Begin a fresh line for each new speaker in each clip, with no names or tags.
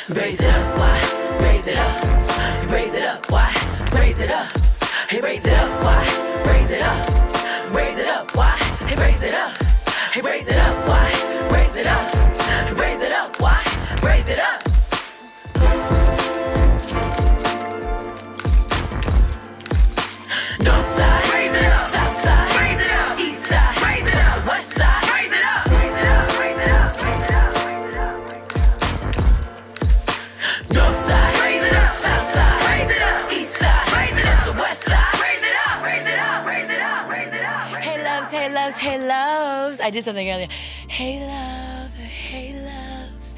Raise it up, why? Raise it up. Raise it up, why? Raise it up. Hey, raise it up, why? Raise it up. Raise it up, why? Hey, raise it up. Hey, raise it up, why? Raise it up. Raise it up, why? Raise it up. North side, raise it up. South side, raise it up. East side, raise it up. West side, raise it up. Raise it up, raise it up, raise it up, raise it up. North side, raise it up. South side, raise it up. East side, raise it up. The west side, raise it up. Raise it up, raise it up, raise it up. Hey loves, hey loves, hey loves. I did something earlier. Hey love, hey loves.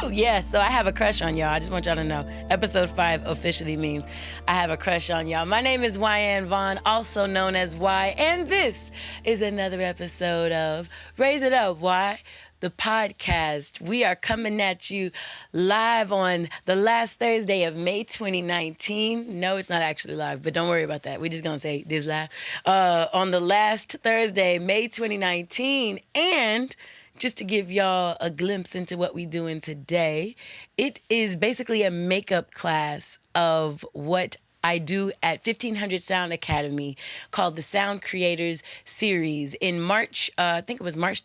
Ooh, yeah, so I have a crush on y'all. I just want y'all to know. Episode 5 officially means I have a crush on y'all. My name is Wyann Vaughn, also known as Y, and this is another episode of Raise It Up, Y, the podcast. We are coming at you live on the last Thursday of May 2019. No, it's not actually live, but don't worry about that. We're just going to say this live. On the last Thursday, May 2019, and just to give y'all a glimpse into what we're doing today, it is basically a makeup class of what I do at 1500 Sound Academy called the Sound Creators Series. In March, I think it was March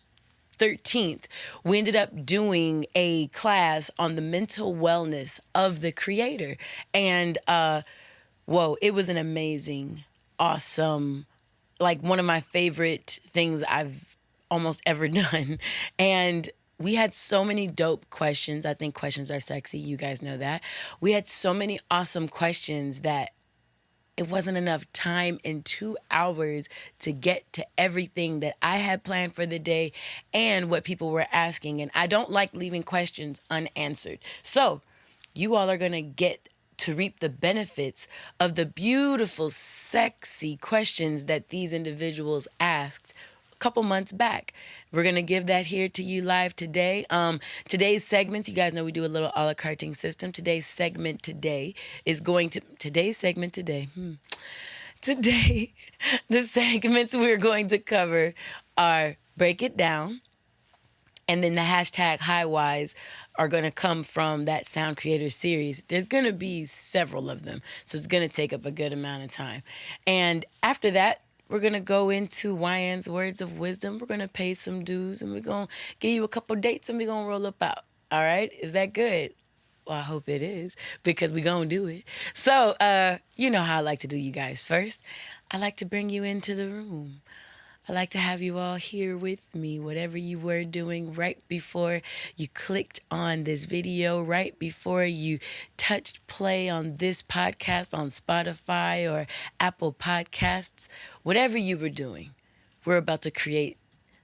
13th, we ended up doing a class on the mental wellness of the creator. And, it was an amazing, awesome, like one of my favorite things I've almost ever done. And we had so many dope questions. I think questions are sexy. You guys know that. We had so many awesome questions that it wasn't enough time in 2 hours to get to everything that I had planned for the day and what people were asking. And I don't like leaving questions unanswered. So you all are going to get to reap the benefits of the beautiful, sexy questions that these individuals asked a couple months back. We're going to give that here to you live today. Today's segments, you guys know we do a little a la carting system. Today's segment today, the segments we're going to cover are Break It Down, and then the hashtag HighWise are going to come from that Sound Creator series. There's going to be several of them, so it's going to take up a good amount of time. And after that, we're going to go into Wyann's words of wisdom. We're going to pay some dues, and we're going to give you a couple dates, and we're going to roll up out. All right? Is that good? Well, I hope it is, because we're going to do it. So, you know how I like to do you guys first. I like to bring you into the room. I like to have you all here with me, whatever you were doing right before you clicked on this video, right before you touched play on this podcast on Spotify or Apple Podcasts, whatever you were doing. We're about to create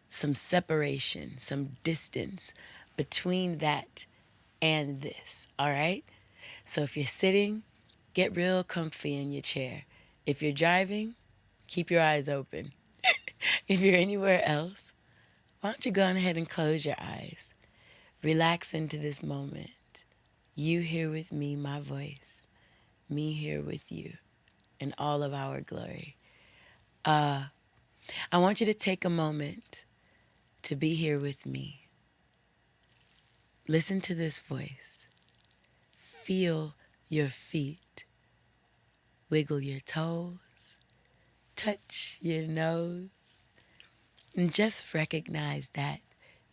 some separation, some distance between that and this, all right? So if you're sitting, get real comfy in your chair. If you're driving, keep your eyes open. If you're anywhere else, why don't you go ahead and close your eyes? Relax into this moment. You here with me, my voice. Me here with you in all of our glory. I want you to take a moment to be here with me. Listen to this voice. Feel your feet. Wiggle your toes. Touch your nose. And just recognize that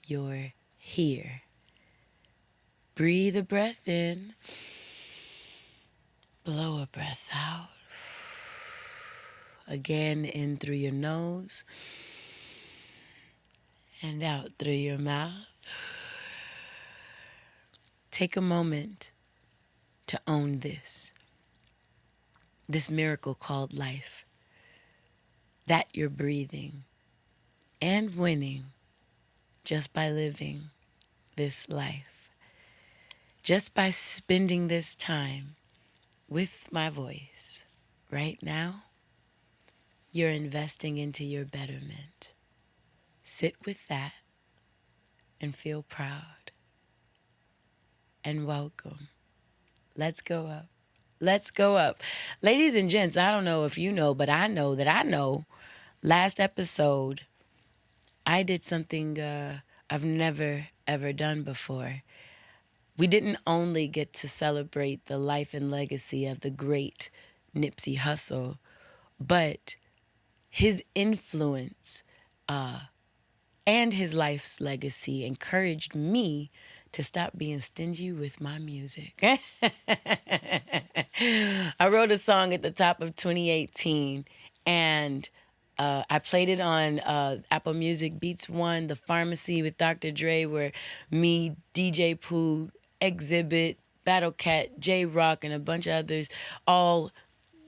you're here. Breathe a breath in. Blow a breath out. Again, in through your nose. And out through your mouth. Take a moment to own this miracle called life. That you're breathing and winning just by living this life. Just by spending this time with my voice right now, you're investing into your betterment. Sit with that and feel proud. And welcome. Let's go up. Let's go up. Ladies and gents, I don't know if you know, but I know that I know. Last episode, I did something I've never, ever done before. we didn't only get to celebrate the life and legacy of the great Nipsey Hussle, but his influence and his life's legacy encouraged me to stop being stingy with my music. I wrote a song at the top of 2018, and I played it on Apple Music, Beats One, The Pharmacy with Dr. Dre, where me, DJ Pooh, Exhibit, Battle Cat, J Rock, and a bunch of others all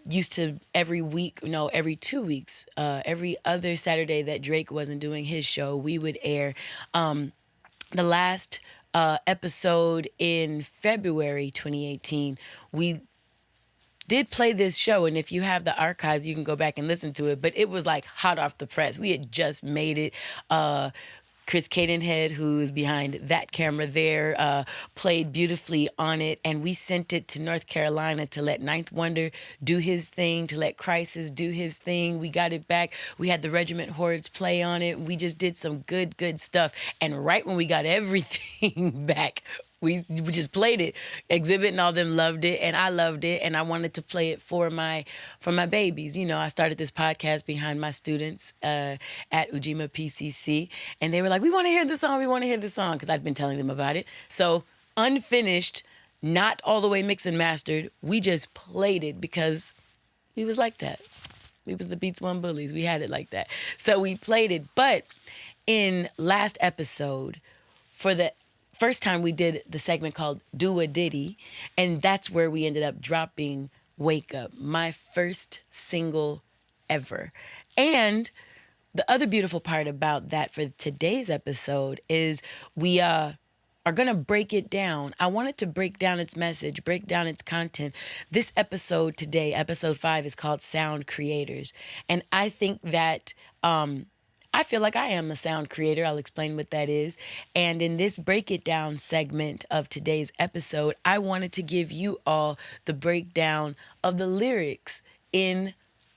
used to every 2 weeks, every other Saturday that Drake wasn't doing his show, we would air the last episode in February 2018. We did play this show, and if you have the archives, you can go back and listen to it, but it was like hot off the press. We had just made it. Chris Cadenhead, who is behind that camera there, played beautifully on it. And we sent it to North Carolina to let Ninth Wonder do his thing, to let Crisis do his thing. We got it back. We had the Regiment Hordes play on it. We just did some good stuff. And right when we got everything back, we just played it. Exhibit and all them loved it, and I loved it, and I wanted to play it for my babies. You know, I started this podcast behind my students at Ujima PCC, and they were like, "We want to hear this song. We want to hear this song," because I'd been telling them about it. So unfinished, not all the way mixed and mastered. We just played it because we was like that. We was the Beats One bullies. We had it like that. So we played it. But in last episode, for the first time, we did the segment called Do a Diddy, and that's where we ended up dropping Wake Up, my first single ever. And the other beautiful part about that for today's episode is we are going to break it down. I wanted to break down its message, break down its content. This episode today, episode 5, is called Sound Creators. And I think that I feel like I am a sound creator. I'll explain what that is. And in this break it down segment of today's episode, I wanted to give you all the breakdown of the lyrics in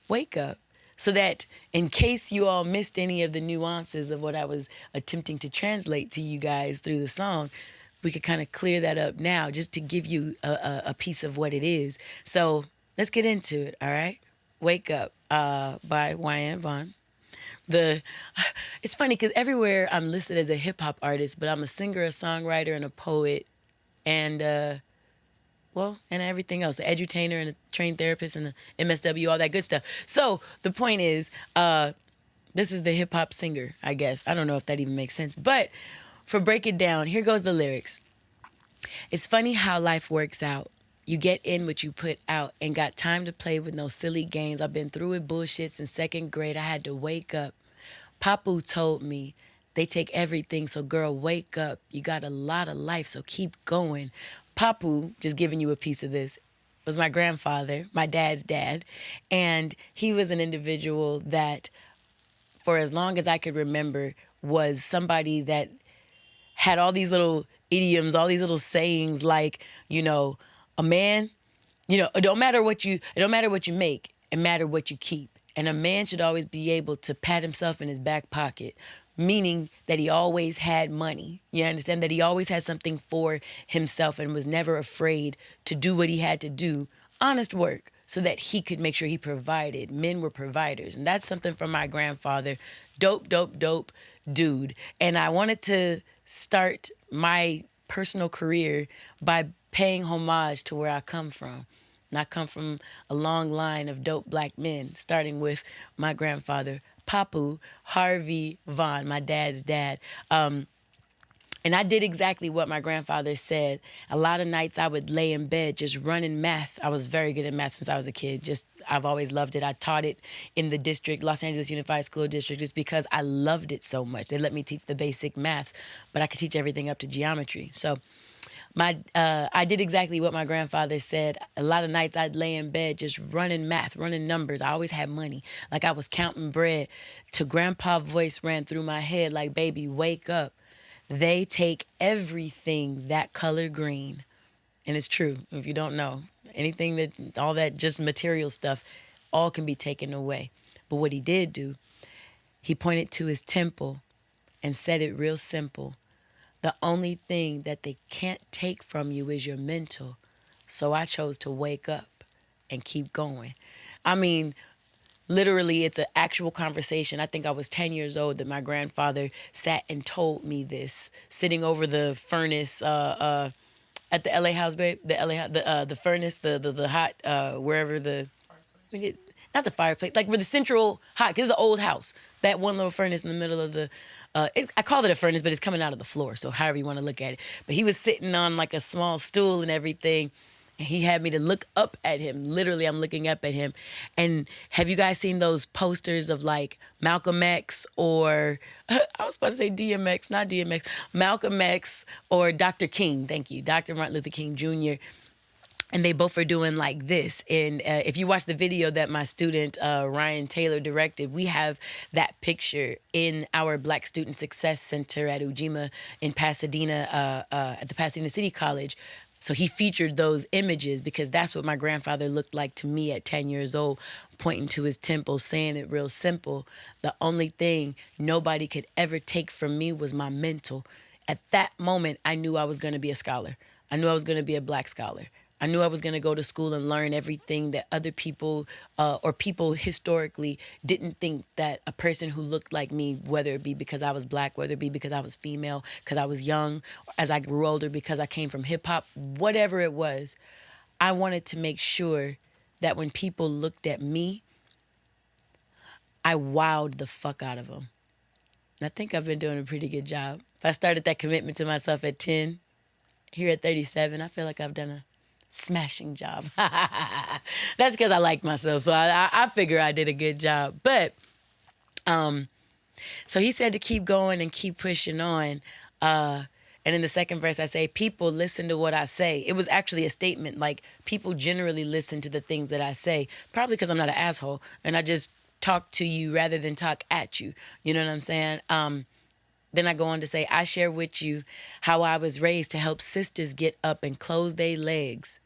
Wake Up, so that in case you all missed any of the nuances of what I was attempting to translate to you guys through the song, we could kind of clear that up now just to give you a piece of what it is. So let's get into it, all right? Wake Up by Wyann Vaughn. It's funny because everywhere I'm listed as a hip hop artist, but I'm a singer, a songwriter, and a poet, and and everything else, an edutainer and a trained therapist and a MSW, all that good stuff. So the point is, this is the hip hop singer, I guess. I don't know if that even makes sense, but for Break It Down, here goes the lyrics. It's funny how life works out. You get in what you put out. Ain't got time to play with no silly games. I've been through it bullshit since second grade. I had to wake up. Papu told me they take everything, so girl, wake up. You got a lot of life, so keep going. Papu, just giving you a piece of this, was my grandfather, my dad's dad. And he was an individual that, for as long as I could remember, was somebody that had all these little idioms, all these little sayings like, a man, it don't matter what you make, it matter what you keep. And a man should always be able to pat himself in his back pocket, meaning that he always had money. You understand? That he always had something for himself and was never afraid to do what he had to do, honest work, so that he could make sure he provided. Men were providers. And that's something from my grandfather. Dope dude. And I wanted to start my personal career by paying homage to where I come from. And I come from a long line of dope black men, starting with my grandfather, Papu Harvey Vaughn, my dad's dad. And I did exactly what my grandfather said. A lot of nights I would lay in bed just running math. I was very good at math since I was a kid. I've always loved it. I taught it in the district, Los Angeles Unified School District, just because I loved it so much. They let me teach the basic maths, but I could teach everything up to geometry. So I did exactly what my grandfather said. A lot of nights I'd lay in bed just running math, running numbers. I always had money, like I was counting bread. To Grandpa's voice ran through my head like, baby, wake up. They take everything that color green. And it's true. If you don't know, all that just material stuff, all can be taken away. But what he did do, he pointed to his temple and said it real simple. The only thing that they can't take from you is your mental. So I chose to wake up and keep going. I mean, literally, it's an actual conversation. I think I was 10 years old that my grandfather sat and told me this, sitting over the furnace at the LA house, babe. The LA, the furnace, the hot, wherever the, not the fireplace, like where the central hot, because it's an old house. That one little furnace in the middle of the, I call it a furnace, but it's coming out of the floor. So however you want to look at it. But he was sitting on like a small stool and everything. And he had me to look up at him. Literally, I'm looking up at him. And have you guys seen those posters of like Malcolm X or, I was about to say DMX, not DMX, Malcolm X or Dr. King, thank you, Dr. Martin Luther King Jr., and they both are doing like this. And if you watch the video that my student, Ryan Taylor, directed, we have that picture in our Black Student Success Center at Ujima in Pasadena, at the Pasadena City College. So he featured those images because that's what my grandfather looked like to me at 10 years old, pointing to his temple, saying it real simple. The only thing nobody could ever take from me was my mental. At that moment, I knew I was going to be a scholar. I knew I was going to be a Black scholar. I knew I was going to go to school and learn everything that other people or people historically didn't think that a person who looked like me, whether it be because I was Black, whether it be because I was female, because I was young, as I grew older, because I came from hip hop, whatever it was, I wanted to make sure that when people looked at me, I wowed the fuck out of them. And I think I've been doing a pretty good job. If I started that commitment to myself at 10, here at 37, I feel like I've done a smashing job. That's because I like myself, so I figure I did a good job. But so he said to keep going and keep pushing on. And in the second verse, I say, people listen to what I say. It was actually a statement, like people generally listen to the things that I say, probably because I'm not an asshole and I just talk to you rather than talk at you. You know what I'm saying? Then I go on to say, I share with you how I was raised to help sisters get up and close their legs.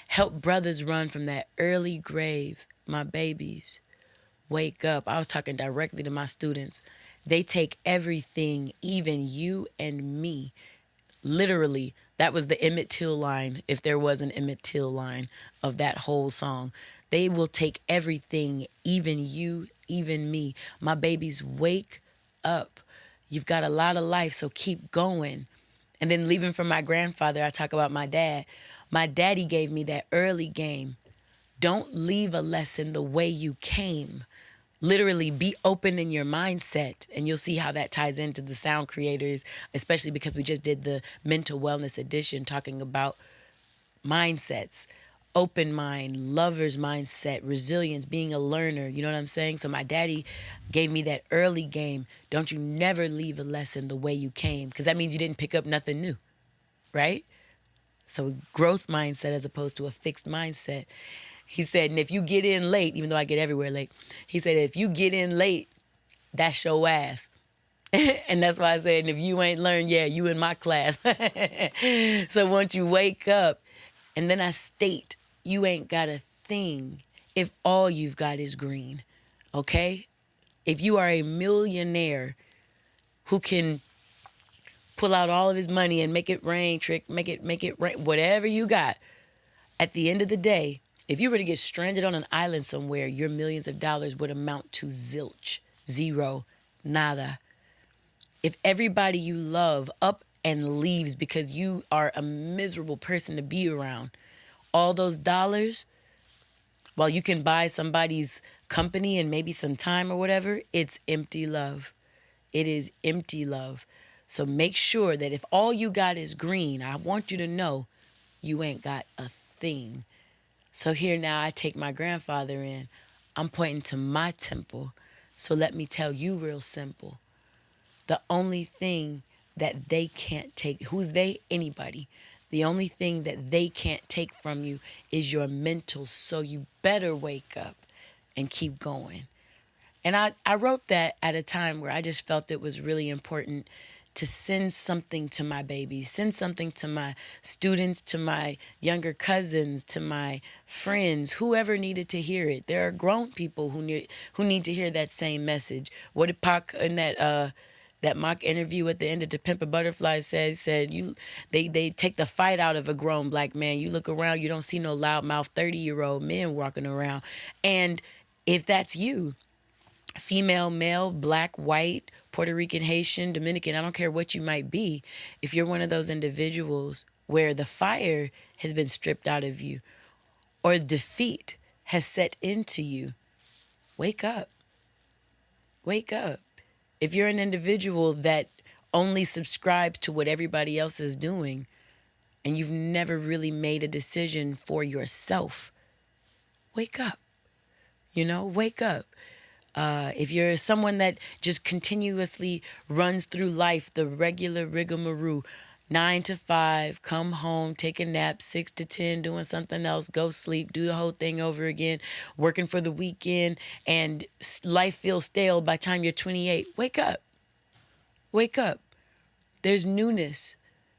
Help brothers run from that early grave. My babies, wake up. I was talking directly to my students. They take everything, even you and me. Literally, that was the Emmett Till line, if there was an Emmett Till line of that whole song. They will take everything, even you, even me. My babies, wake up. You've got a lot of life, so keep going. And then leaving from my grandfather, I talk about my dad. My daddy gave me that early game. Don't leave a lesson the way you came. Literally be open in your mindset, and you'll see how that ties into the sound creators, especially because we just did the mental wellness edition talking about mindsets. Open mind, lover's mindset, resilience, being a learner. You know what I'm saying? So my daddy gave me that early game. Don't you never leave a lesson the way you came, because that means you didn't pick up nothing new, right? So growth mindset as opposed to a fixed mindset. He said, and if you get in late, even though I get everywhere late, he said, if you get in late, that's your ass. And that's why I said, and if you ain't learned, yeah, you in my class. So once you wake up, and then I state, you ain't got a thing if all you've got is green, okay? If you are a millionaire who can pull out all of his money and make it rain, make it rain, whatever you got, at the end of the day, if you were to get stranded on an island somewhere, your millions of dollars would amount to zilch, zero, nada. If everybody you love up and leaves because you are a miserable person to be around, all those dollars, while you can buy somebody's company and maybe some time or whatever, it's empty love. It is empty love. So make sure that if all you got is green, I want you to know you ain't got a thing. So here now I take my grandfather in. I'm pointing to my temple. So let me tell you real simple. The only thing that they can't take, who's they? Anybody. The only thing that they can't take from you is your mental. So you better wake up and keep going. And I wrote that at a time where I just felt it was really important to send something to my babies, send something to my students, to my younger cousins, to my friends, whoever needed to hear it. There are grown people who need to hear that same message. What did Pac in That mock interview at the end of To Pimp a Butterfly said they take the fight out of a grown black man. You look around, you don't see no loudmouth 30-year-old men walking around. And if that's you, female, male, black, white, Puerto Rican, Haitian, Dominican, I don't care what you might be, if you're one of those individuals where the fire has been stripped out of you or defeat has set into you, wake up. Wake up. If you're an individual that only subscribes to what everybody else is doing and you've never really made a decision for yourself, wake up. Wake up. If you're someone that just continuously runs through life, the regular rigmarole, 9 to 5, come home, take a nap, 6 to 10, doing something else, go sleep, do the whole thing over again, working for the weekend, and life feels stale by the time you're 28, wake up. Wake up. There's newness.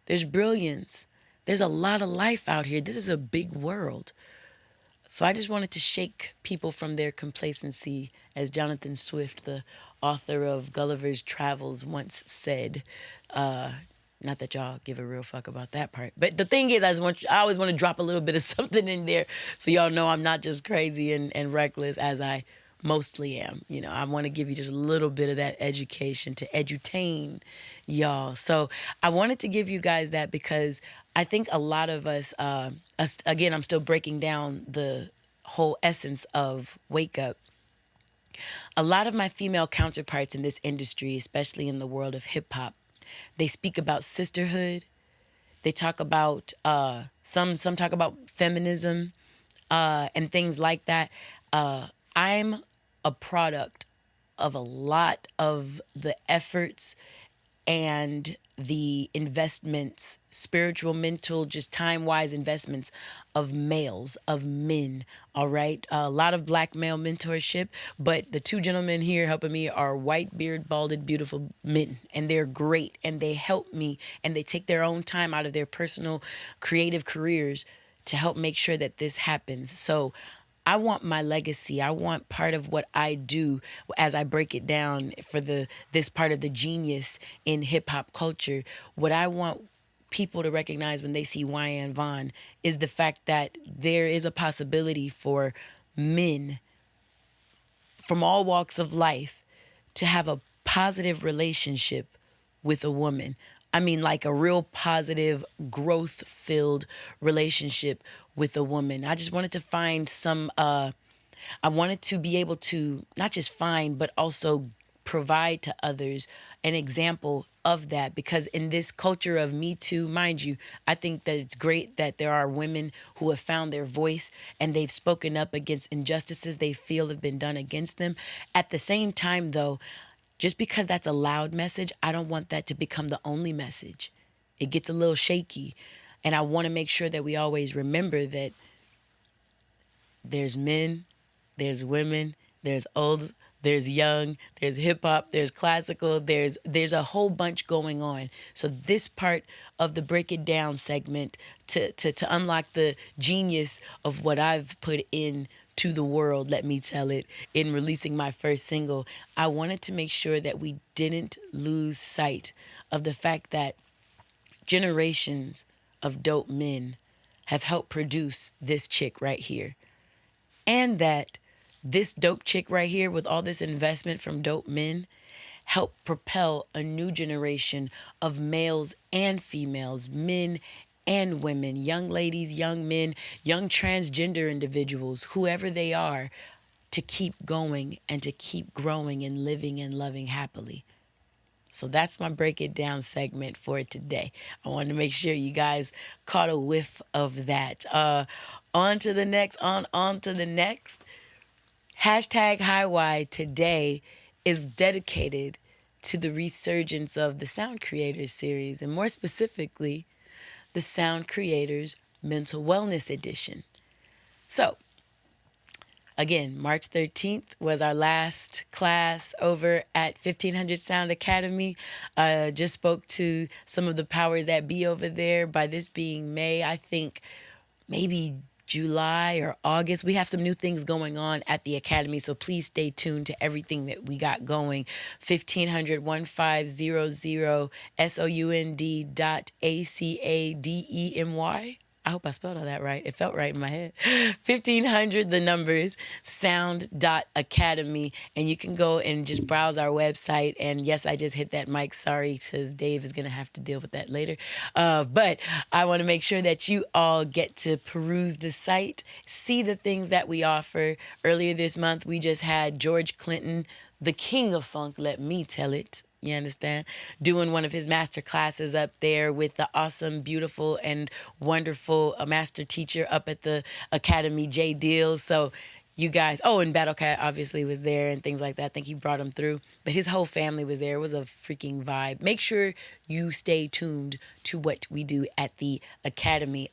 There's brilliance. There's a lot of life out here. This is a big world. So I just wanted to shake people from their complacency, as Jonathan Swift, the author of Gulliver's Travels, once said. Not that y'all give a real fuck about that part. But the thing is, I always want to drop a little bit of something in there so y'all know I'm not just crazy and reckless as I mostly am. I want to give you just a little bit of that education to edutain y'all. So I wanted to give you guys that because I think a lot of us, again, I'm still breaking down the whole essence of Wake Up. A lot of my female counterparts in this industry, especially in the world of hip hop, they speak about sisterhood. They talk about, some talk about feminism and things like that. I'm a product of a lot of the efforts and the investments, spiritual, mental, just time-wise investments of males, of men, all right? A lot of black male mentorship, but the two gentlemen here helping me are white, beard, balded, beautiful men, and they're great, and they help me, and they take their own time out of their personal creative careers to help make sure that this happens. So I want my legacy. I want part of what I do as I break it down for this part of the genius in hip hop culture. What I want people to recognize when they see Wyann Vaughn is the fact that there is a possibility for men from all walks of life to have a positive relationship with a woman. I mean, like a real positive, growth-filled relationship with a woman. I just wanted to find I wanted to be able to not just find, but also provide to others an example of that. Because in this culture of Me Too, mind you, I think that it's great that there are women who have found their voice and they've spoken up against injustices they feel have been done against them. At the same time, though, just because that's a loud message, I don't want that to become the only message. It gets a little shaky. And I want to make sure that we always remember that there's men, there's women, there's old, there's young, there's hip hop, there's classical, there's a whole bunch going on. So this part of the Break It Down segment to unlock the genius of what I've put in to the world, let me tell it, in releasing my first single, I wanted to make sure that we didn't lose sight of the fact that generations of dope men have helped produce this chick right here. And that this dope chick right here with all this investment from dope men helped propel a new generation of males and females, men and women, young ladies, young men, young transgender individuals, whoever they are, to keep going and to keep growing and living and loving happily. So that's my Break It Down segment for today. I wanted to make sure you guys caught a whiff of that. On to the next. Hashtag HighWide today is dedicated to the resurgence of the Sound Creators series, and more specifically, the Sound Creators Mental Wellness Edition. So, again, March 13th was our last class over at 1500 Sound Academy. Just spoke to some of the powers that be over there. By this being May, I think maybe July or August. We have some new things going on at the Academy, so please stay tuned to everything that we got going. 1500 sound.academy. I hope I spelled all that right. It felt right in my head. 1500, the numbers, sound.academy. And you can go and just browse our website. And yes, I just hit that mic. Sorry, because Dave is going to have to deal with that later. But I want to make sure that you all get to peruse the site, see the things that we offer. Earlier this month, we just had George Clinton, the king of funk, let me tell it. You understand? Doing one of his master classes up there with the awesome, beautiful, and wonderful master teacher up at the Academy, Jay Deals. So you guys, and Battle Cat obviously was there and things like that. I think he brought him through. But his whole family was there. It was a freaking vibe. Make sure you stay tuned to what we do at the Academy.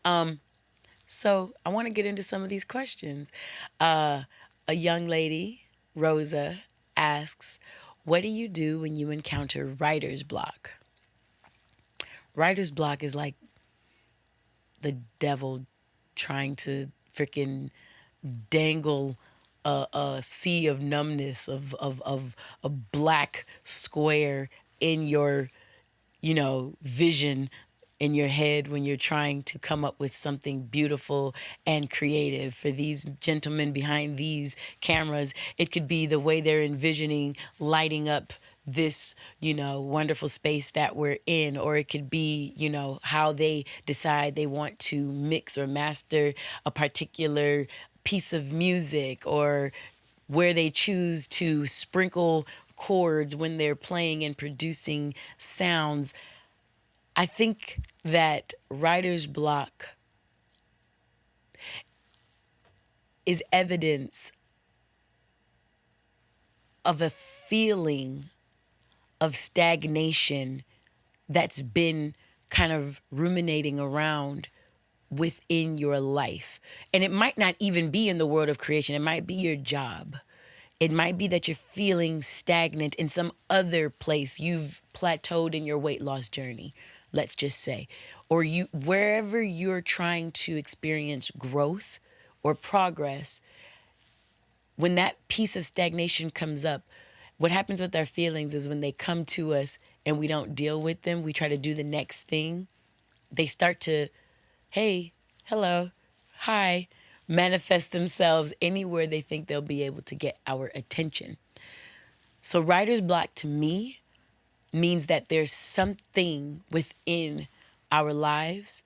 So I want to get into some of these questions. A young lady, Rosa, asks, what do you do when you encounter writer's block? Writer's block is like the devil trying to freaking dangle a sea of numbness of a black square in your, vision in your head when you're trying to come up with something beautiful and creative. For these gentlemen behind these cameras, it could be the way they're envisioning lighting up this, wonderful space that we're in, or it could be, how they decide they want to mix or master a particular piece of music, or where they choose to sprinkle chords when they're playing and producing sounds. I think that writer's block is evidence of a feeling of stagnation that's been kind of ruminating around within your life. And it might not even be in the world of creation. It might be your job. It might be that you're feeling stagnant in some other place. You've plateaued in your weight loss journey, let's just say. Or wherever you're trying to experience growth or progress, when that piece of stagnation comes up, what happens with our feelings is when they come to us and we don't deal with them, we try to do the next thing, they start to, hey, hello, hi, manifest themselves anywhere they think they'll be able to get our attention. So writer's block to me means that there's something within our lives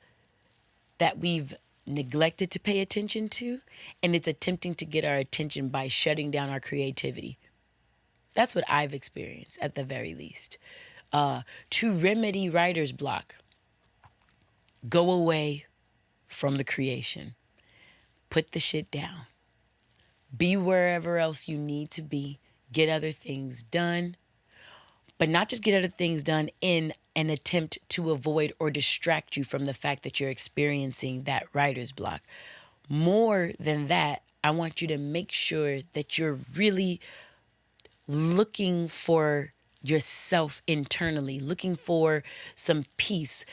that we've neglected to pay attention to, and it's attempting to get our attention by shutting down our creativity. That's what I've experienced at the very least. To remedy writer's block, go away from the creation. Put the shit down. Be wherever else you need to be. Get other things done. But not just get other things done in an attempt to avoid or distract you from the fact that you're experiencing that writer's block. More than that, I want you to make sure that you're really looking for yourself internally, looking for some peace,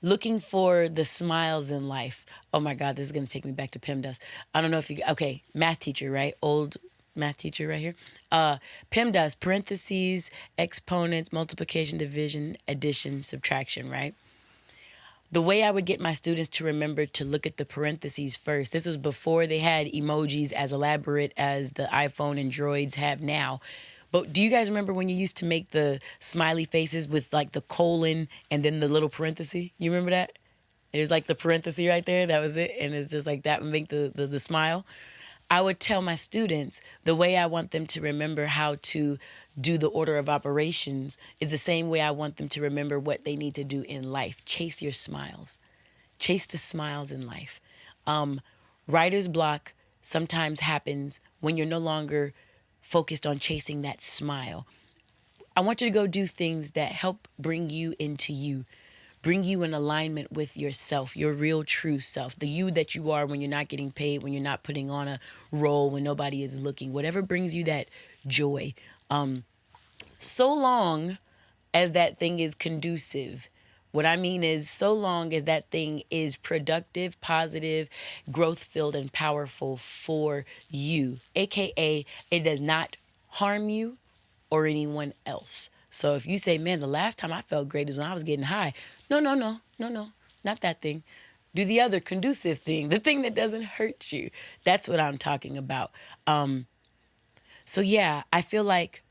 looking for the smiles in life. Oh my God, this is going to take me back to PEMDAS. I don't know if math teacher, right? Old math teacher right here. PEMDAS, parentheses, exponents, multiplication, division, addition, subtraction, right? The way I would get my students to remember to look at the parentheses first, this was before they had emojis as elaborate as the iPhone and Droids have now. But do you guys remember when you used to make the smiley faces with like the colon and then the little parenthesis? You remember that? It was like the parenthesis right there. That was it. And it's just like that would make the smile. I would tell my students the way I want them to remember how to do the order of operations is the same way I want them to remember what they need to do in life. Chase your smiles. Chase the smiles in life. Writer's block sometimes happens when you're no longer focused on chasing that smile. I want you to go do things that help bring you into you. Bring you in alignment with yourself, your real true self, the you that you are when you're not getting paid, when you're not putting on a role, when nobody is looking, whatever brings you that joy. So long as that thing is conducive What I mean is, so long as that thing is productive, positive, growth filled, and powerful for you, AKA, it does not harm you or anyone else. So if you say, man, the last time I felt great is when I was getting high. No, no, no, no, no, not that thing. Do the other conducive thing, the thing that doesn't hurt you. That's what I'm talking about. So yeah, I feel like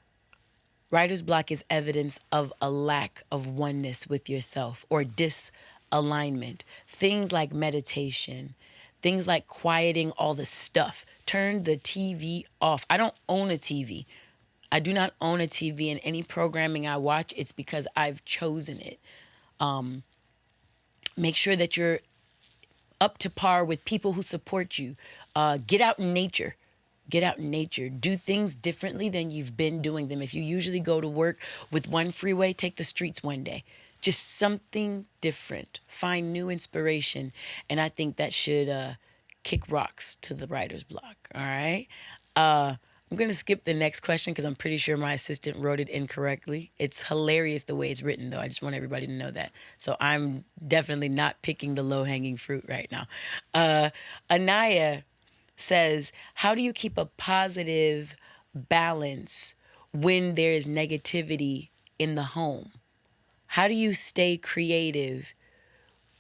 writer's block is evidence of a lack of oneness with yourself or disalignment. Things like meditation, things like quieting all the stuff. Turn the TV off. I don't own a TV. I do not own a TV, and any programming I watch, it's because I've chosen it. Make sure that you're up to par with people who support you. Get out in nature. Get out in nature. Do things differently than you've been doing them. If you usually go to work with one freeway, take the streets one day. Just something different. Find new inspiration. And I think that should kick rocks to the writer's block. All right? I'm going to skip the next question because I'm pretty sure my assistant wrote it incorrectly. It's hilarious the way it's written, though. I just want everybody to know that. So I'm definitely not picking the low-hanging fruit right now. Anaya says, how do you keep a positive balance when there is negativity in the home? How do you stay creative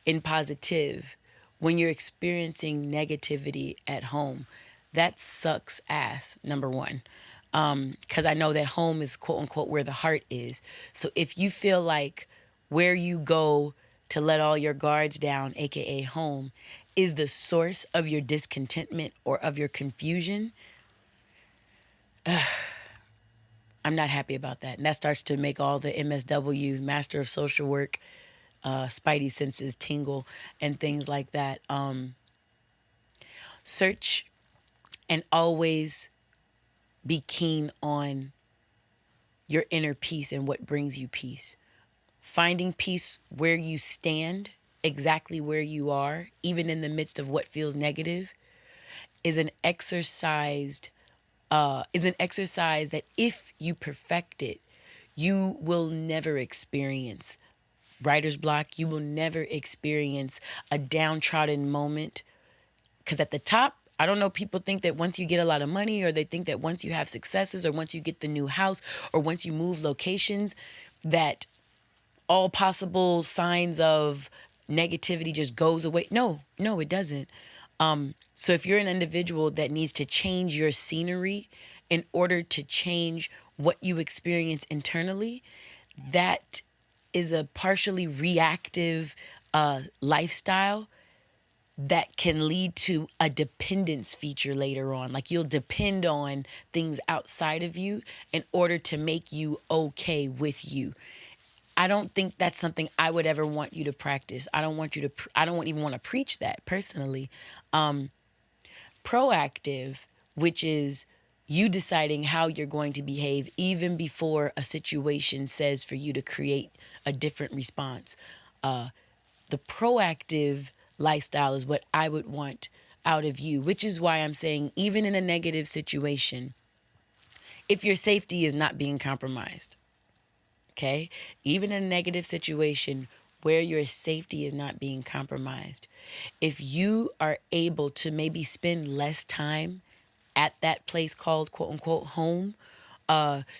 and positive when you're experiencing negativity at home? That sucks ass, number one. Because I know that home is quote unquote where the heart is. So if you feel like where you go to let all your guards down, AKA home, is the source of your discontentment or of your confusion, I'm not happy about that. And that starts to make all the MSW, Master of Social Work, spidey senses tingle and things like that. Search and always be keen on your inner peace and what brings you peace. Finding peace where you stand, exactly where you are, even in the midst of what feels negative, is an exercise that if you perfect it, you will never experience writer's block. You will never experience a downtrodden moment. Because at the top, I don't know, people think that once you get a lot of money, or they think that once you have successes, or once you get the new house, or once you move locations, that all possible signs of negativity just goes away. No, it doesn't. So if you're an individual that needs to change your scenery in order to change what you experience internally, that is a partially reactive lifestyle that can lead to a dependence feature later on. Like, you'll depend on things outside of you in order to make you okay with you. I don't think that's something I would ever want you to practice. I don't even want to preach that personally. Proactive, which is you deciding how you're going to behave even before a situation says for you to create a different response. The proactive lifestyle is what I would want out of you, which is why I'm saying, even in a negative situation, if your safety is not being compromised, okay? Even in a negative situation where your safety is not being compromised, if you are able to maybe spend less time at that place called quote unquote home,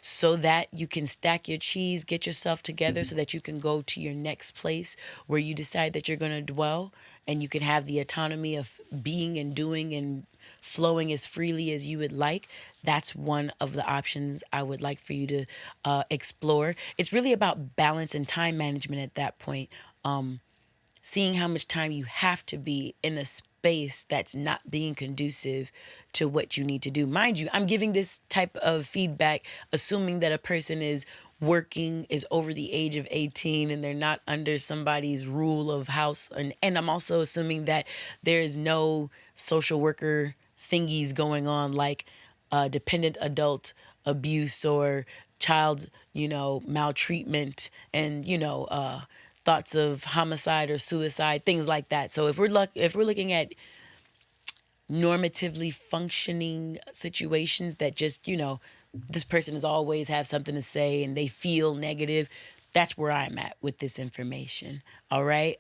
so that you can stack your cheese, get yourself together so that you can go to your next place where you decide that you're going to dwell, and you can have the autonomy of being and doing and flowing as freely as you would like. That's one of the options I would like for you to explore. It's really about balance and time management at that point. Seeing how much time you have to be in a space that's not being conducive to what you need to do. Mind you, I'm giving this type of feedback assuming that a person is working, is over the age of 18, and they're not under somebody's rule of house. And I'm also assuming that there is no social worker thingies going on, like dependent adult abuse or child, maltreatment, and, thoughts of homicide or suicide, things like that. So if we're looking at normatively functioning situations that just, this person has always have something to say and they feel negative, That's where I'm at with this information. All right.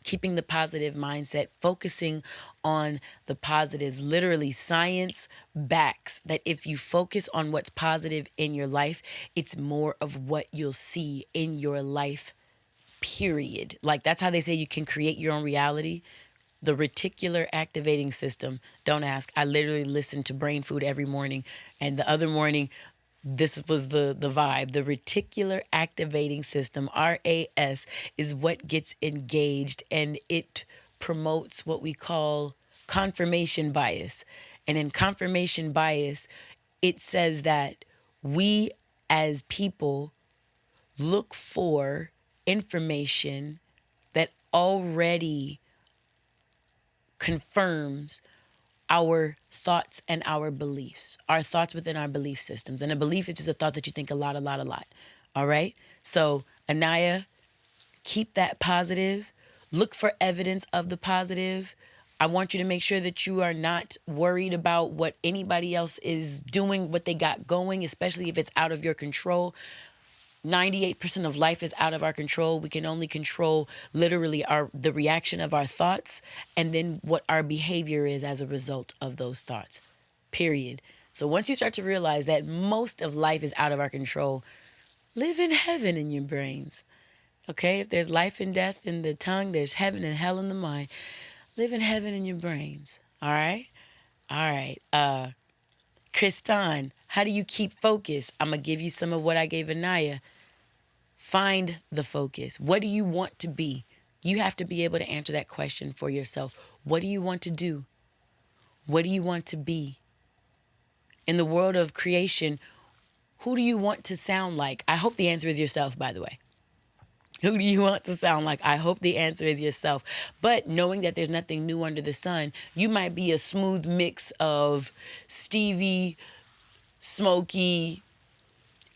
Keeping the positive mindset, focusing on the positives. Literally, science backs that if you focus on what's positive in your life, it's more of what you'll see in your life, period. Like, that's how they say you can create your own reality. The reticular activating system. Don't ask. I literally listen to Brain Food every morning. And the other morning, this was the vibe. The reticular activating system, RAS, is what gets engaged, and it promotes what we call confirmation bias. And in confirmation bias, it says that we as people look for information that already confirms our thoughts and our beliefs, our thoughts within our belief systems. And a belief is just a thought that you think a lot. All right? So, Anaya, keep that positive. Look for evidence of the positive. I want you to make sure that you are not worried about what anybody else is doing, what they got going, especially if it's out of your control. 98% of life is out of our control. We can only control literally the reaction of our thoughts and then what our behavior is as a result of those thoughts, period. So once you start to realize that most of life is out of our control, live in heaven in your brains. Okay? If there's life and death in the tongue, there's heaven and hell in the mind. Live in heaven in your brains. All right? All right. Kristan, how do you keep focus? I'm going to give you some of what I gave Anaya. Find the focus. What do you want to be? You have to be able to answer that question for yourself. What do you want to do? What do you want to be? In the world of creation, who do you want to sound like? I hope the answer is yourself, by the way. Who do you want to sound like? I hope the answer is yourself. But knowing that there's nothing new under the sun, you might be a smooth mix of Stevie, Smokey,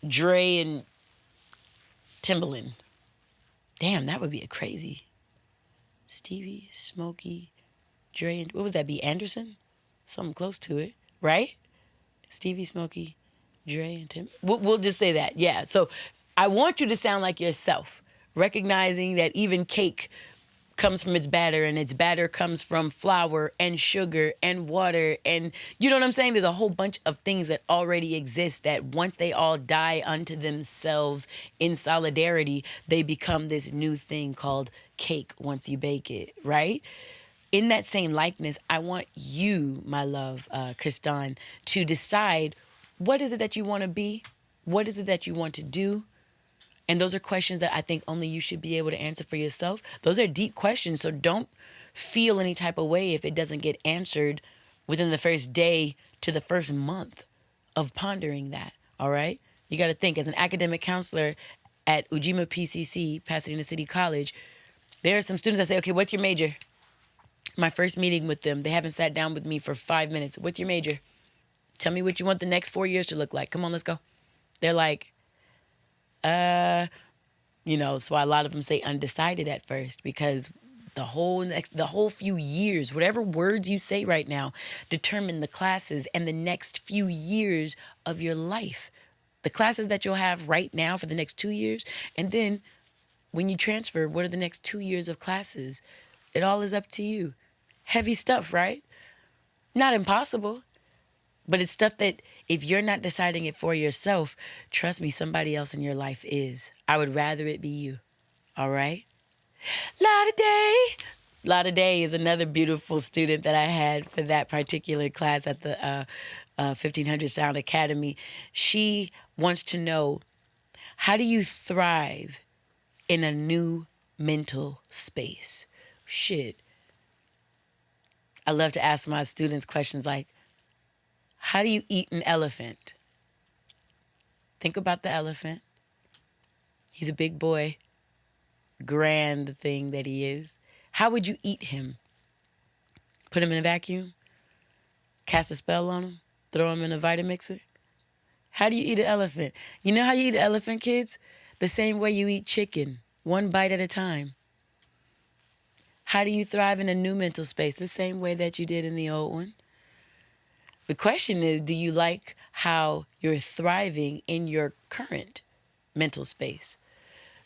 Dre, and Timbaland. Damn, that would be a crazy. Stevie, Smokey, Dre, and what was that be? Anderson? Something close to it, right? Stevie, Smokey, Dre, and Tim. We'll just say that. Yeah. So I want you to sound like yourself, recognizing that even cake comes from its batter, and its batter comes from flour and sugar and water, and you know what I'm saying? There's a whole bunch of things that already exist that once they all die unto themselves in solidarity, they become this new thing called cake once you bake it, right? In that same likeness, I want you, my love, Kristan, to decide what is it that you want to be? What is it that you want to do? And those are questions that I think only you should be able to answer for yourself. Those are deep questions, so don't feel any type of way if it doesn't get answered within the first day to the first month of pondering that, all right? You got to think, as an academic counselor at Ujima PCC, Pasadena City College, there are some students that say, okay, what's your major? My first meeting with them, they haven't sat down with me for 5 minutes. What's your major? Tell me what you want the next 4 years to look like. Come on, let's go. They're like, that's why a lot of them say undecided at first, because the whole few years, whatever words you say right now, determine the classes and the next few years of your life. The classes that you'll have right now for the next 2 years, and then when you transfer, what are the next 2 years of classes? It all is up to you. Heavy stuff, right? Not impossible. But it's stuff that if you're not deciding it for yourself, trust me, somebody else in your life is. I would rather it be you. All right? Lotta Day is another beautiful student that I had for that particular class at the 1500 Sound Academy. She wants to know, how do you thrive in a new mental space? Shit. I love to ask my students questions like, how do you eat an elephant? Think about the elephant. He's a big boy, grand thing that he is. How would you eat him? Put him in a vacuum? Cast a spell on him? Throw him in a Vitamixer? How do you eat an elephant? You know how you eat an elephant, kids? The same way you eat chicken, one bite at a time. How do you thrive in a new mental space? The same way that you did in the old one. The question is, do you like how you're thriving in your current mental space.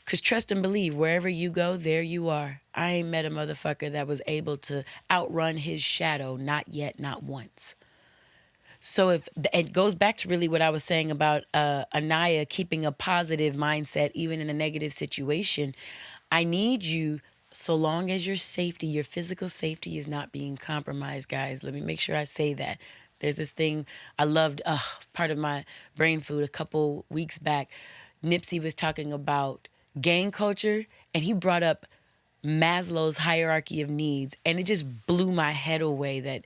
Because trust and believe, wherever you go, there you are. I ain't met a motherfucker that was able to outrun his shadow, not yet, not once. So if it goes back to really what I was saying about Anaya keeping a positive mindset even in a negative situation, I need you, so long as your safety, your physical safety is not being compromised, guys. Let me make sure I say that. There's this thing I loved, part of my brain food a couple weeks back. Nipsey was talking about gang culture, and he brought up Maslow's hierarchy of needs, and it just blew my head away that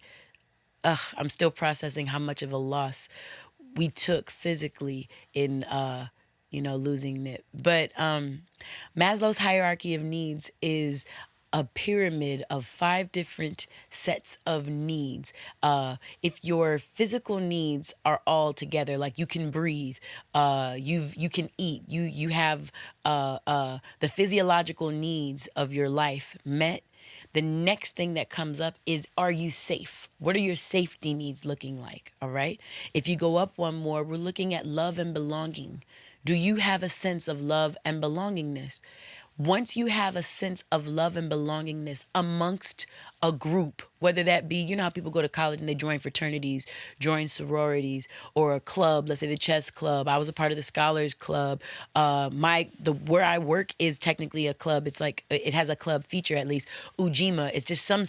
I'm still processing how much of a loss we took physically in, losing Nip. But Maslow's hierarchy of needs is a pyramid of 5 different sets of needs. If your physical needs are all together, like you can breathe, you can eat, you have the physiological needs of your life met. The next thing that comes up is, are you safe? What are your safety needs looking like? All right. If you go up one more, we're looking at love and belonging. Do you have a sense of love and belongingness? Once you have a sense of love and belongingness amongst a group, whether that be, you know how people go to college and they join fraternities, join sororities, or a club, let's say the chess club. I was a part of the scholars club. Where I work is technically a club. It's like, it has a club feature at least. Ujima, it's just some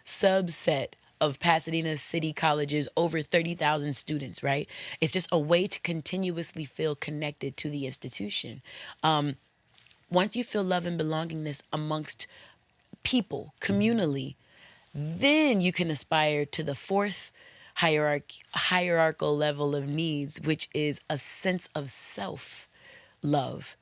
subset of Pasadena City College's over 30,000 students, right? It's just a way to continuously feel connected to the institution. Once you feel love and belongingness amongst people, communally, then you can aspire to the 4th hierarchical level of needs, which is a sense of self-love.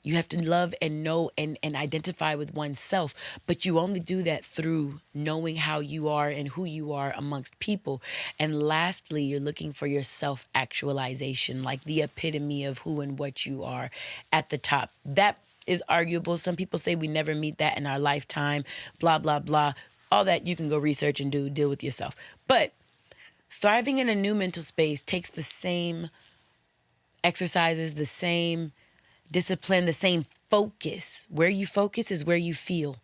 You have to love and know and identify with oneself, but you only do that through knowing how you are and who you are amongst people. And lastly, you're looking for your self-actualization, like the epitome of who and what you are at the top. That is arguable. Some people say we never meet that in our lifetime, blah, blah, blah. All that you can go research and deal with yourself. But thriving in a new mental space takes the same exercises, the same discipline, the same focus. Where you focus is where you feel.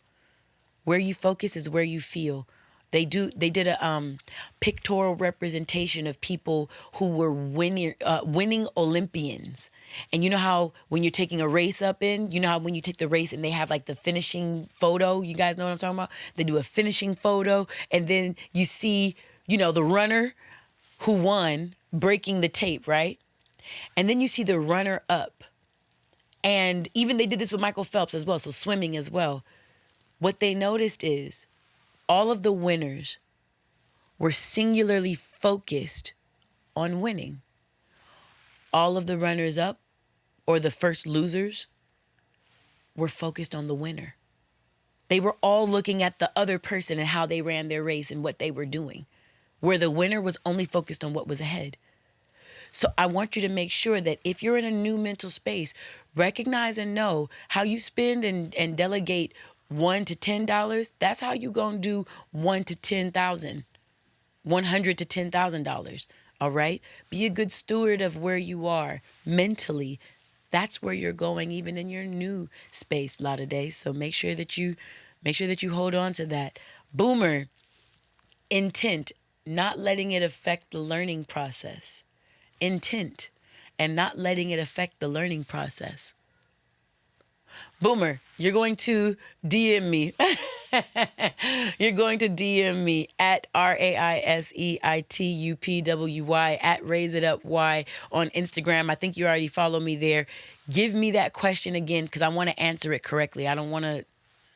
Where you focus is where you feel. They did a pictorial representation of people who were winning Olympians. And you know how when you're taking a race you know how when you take the race and they have like the finishing photo, you guys know what I'm talking about? They do a finishing photo and then you see, the runner who won breaking the tape, right? And then you see the runner up. And even they did this with Michael Phelps as well, so swimming as well. What they noticed is all of the winners were singularly focused on winning. All of the runners up, or the first losers, were focused on the winner. They were all looking at the other person and how they ran their race and what they were doing, where the winner was only focused on what was ahead. So I want you to make sure that if you're in a new mental space, recognize and know how you spend and delegate $1 to $10. That's how you gonna do $1 to $10,000, $100 to $10,000. All right. Be a good steward of where you are mentally. That's where you're going, even in your new space, Lotta Day. So make sure that you hold on to that. Boomer, intent, not letting it affect the learning process. Intent and not letting it affect the learning process. Boomer, you're going to DM me. You're going to DM me at RAISEITUPWY at Raise It Up Y on Instagram. I think you already follow me there. Give me that question again because I want to answer it correctly. I don't want to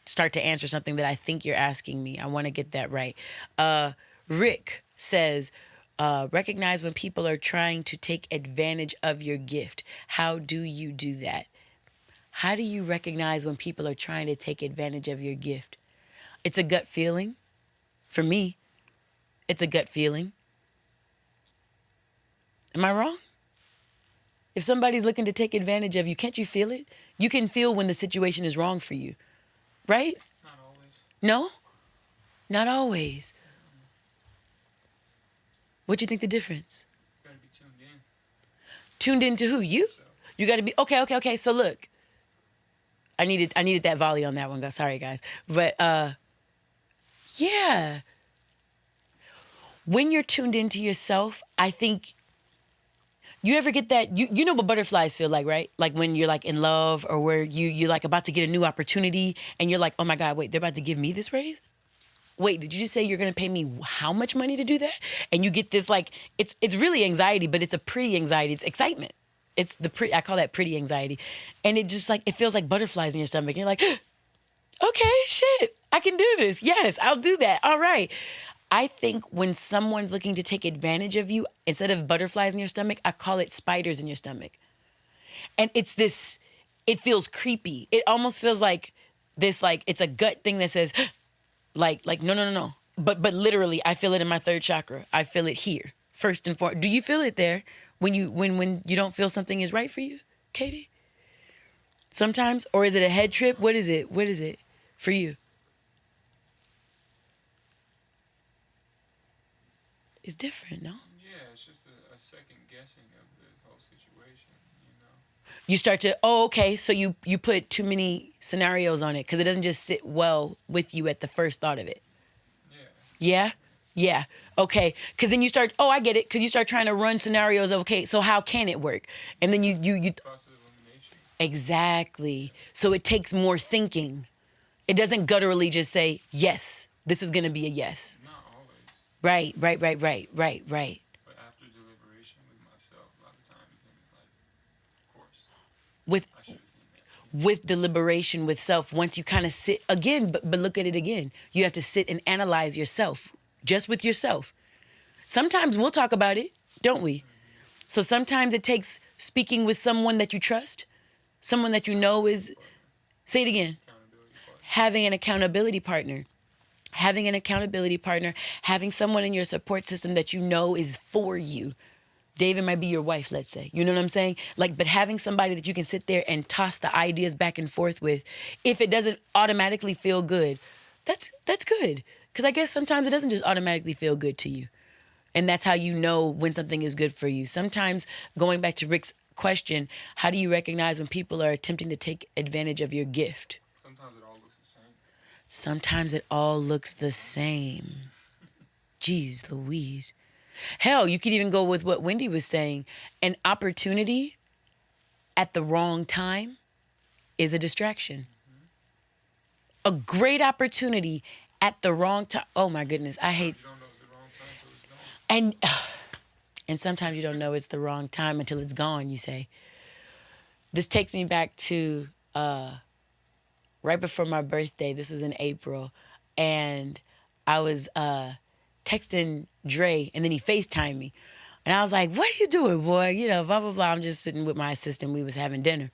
start to answer something that I think you're asking me. I want to get that right. Rick says, recognize when people are trying to take advantage of your gift. How do you do that? How do you recognize when people are trying to take advantage of your gift? It's a gut feeling. For me, it's a gut feeling. Am I wrong? If somebody's looking to take advantage of you, can't you feel it? You can feel when the situation is wrong for you, right?
Not always.
No? Not always. What do you think the difference?
Gotta be tuned in.
Tuned into who? You? You got to be, okay. So look, I needed that volley on that one, guys. Sorry, guys. But, yeah. When you're tuned into yourself, I think, you ever get that, you know what butterflies feel like, right? Like when you're like in love or where you're like about to get a new opportunity and you're like, oh my God, wait, they're about to give me this raise? Wait, did you just say you're going to pay me how much money to do that? And you get this like, it's really anxiety, but it's a pretty anxiety. It's excitement. It's I call that pretty anxiety. And it just like, it feels like butterflies in your stomach. And you're like, okay, shit, I can do this. Yes, I'll do that. All right. I think when someone's looking to take advantage of you, instead of butterflies in your stomach, I call it spiders in your stomach. And it's this, it feels creepy. It almost feels like this, like it's a gut thing that says, like no. But literally, I feel it in my third chakra. I feel it here, first and foremost. Do you feel it there when you don't feel something is right for you, Katie? Sometimes? Or is it a head trip? What is it? What is it for you? It's different, no?
Yeah, it's just a second guessing of the whole situation, you know?
You start to, okay, so you put too many scenarios on it because it doesn't just sit well with you at the first thought of it. Yeah? Yeah. Okay. Because then you start, I get it. Because you start trying to run scenarios of, okay, so how can it work? And then you
Process of elimination.
Exactly. So it takes more thinking. It doesn't gutturally just say, yes, this is going to be a yes.
Not always.
Right.
But after deliberation with myself, a lot of times then it's like, of course, I should have seen that.
With deliberation with self, once you kind of sit again, but look at it again. You have to sit and analyze yourself, just with yourself. Sometimes we'll talk about it, don't we? So sometimes it takes speaking with someone that you trust, someone that you know is, say it again, having an accountability partner. Having an accountability partner, having someone in your support system that you know is for you. David might be your wife, let's say. You know what I'm saying? Like, but having somebody that you can sit there and toss the ideas back and forth with, if it doesn't automatically feel good, that's good. Because I guess sometimes it doesn't just automatically feel good to you. And that's how you know when something is good for you. Sometimes, going back to Rick's question, how do you recognize when people are attempting to take advantage of your gift?
Sometimes it all looks the same.
Jeez Louise. Hell, you could even go with what Wendy was saying. An opportunity at the wrong time is a distraction. A great opportunity at the wrong time. Oh my goodness, I hate.
You don't know it's the wrong time until it's gone.
And sometimes you don't know it's the wrong time until it's gone, you say. This takes me back to right before my birthday. This was in April. And I was texting Dre, and then he FaceTimed me. And I was like, what are you doing, boy? You know, blah, blah, blah. I'm just sitting with my assistant. We was having dinner.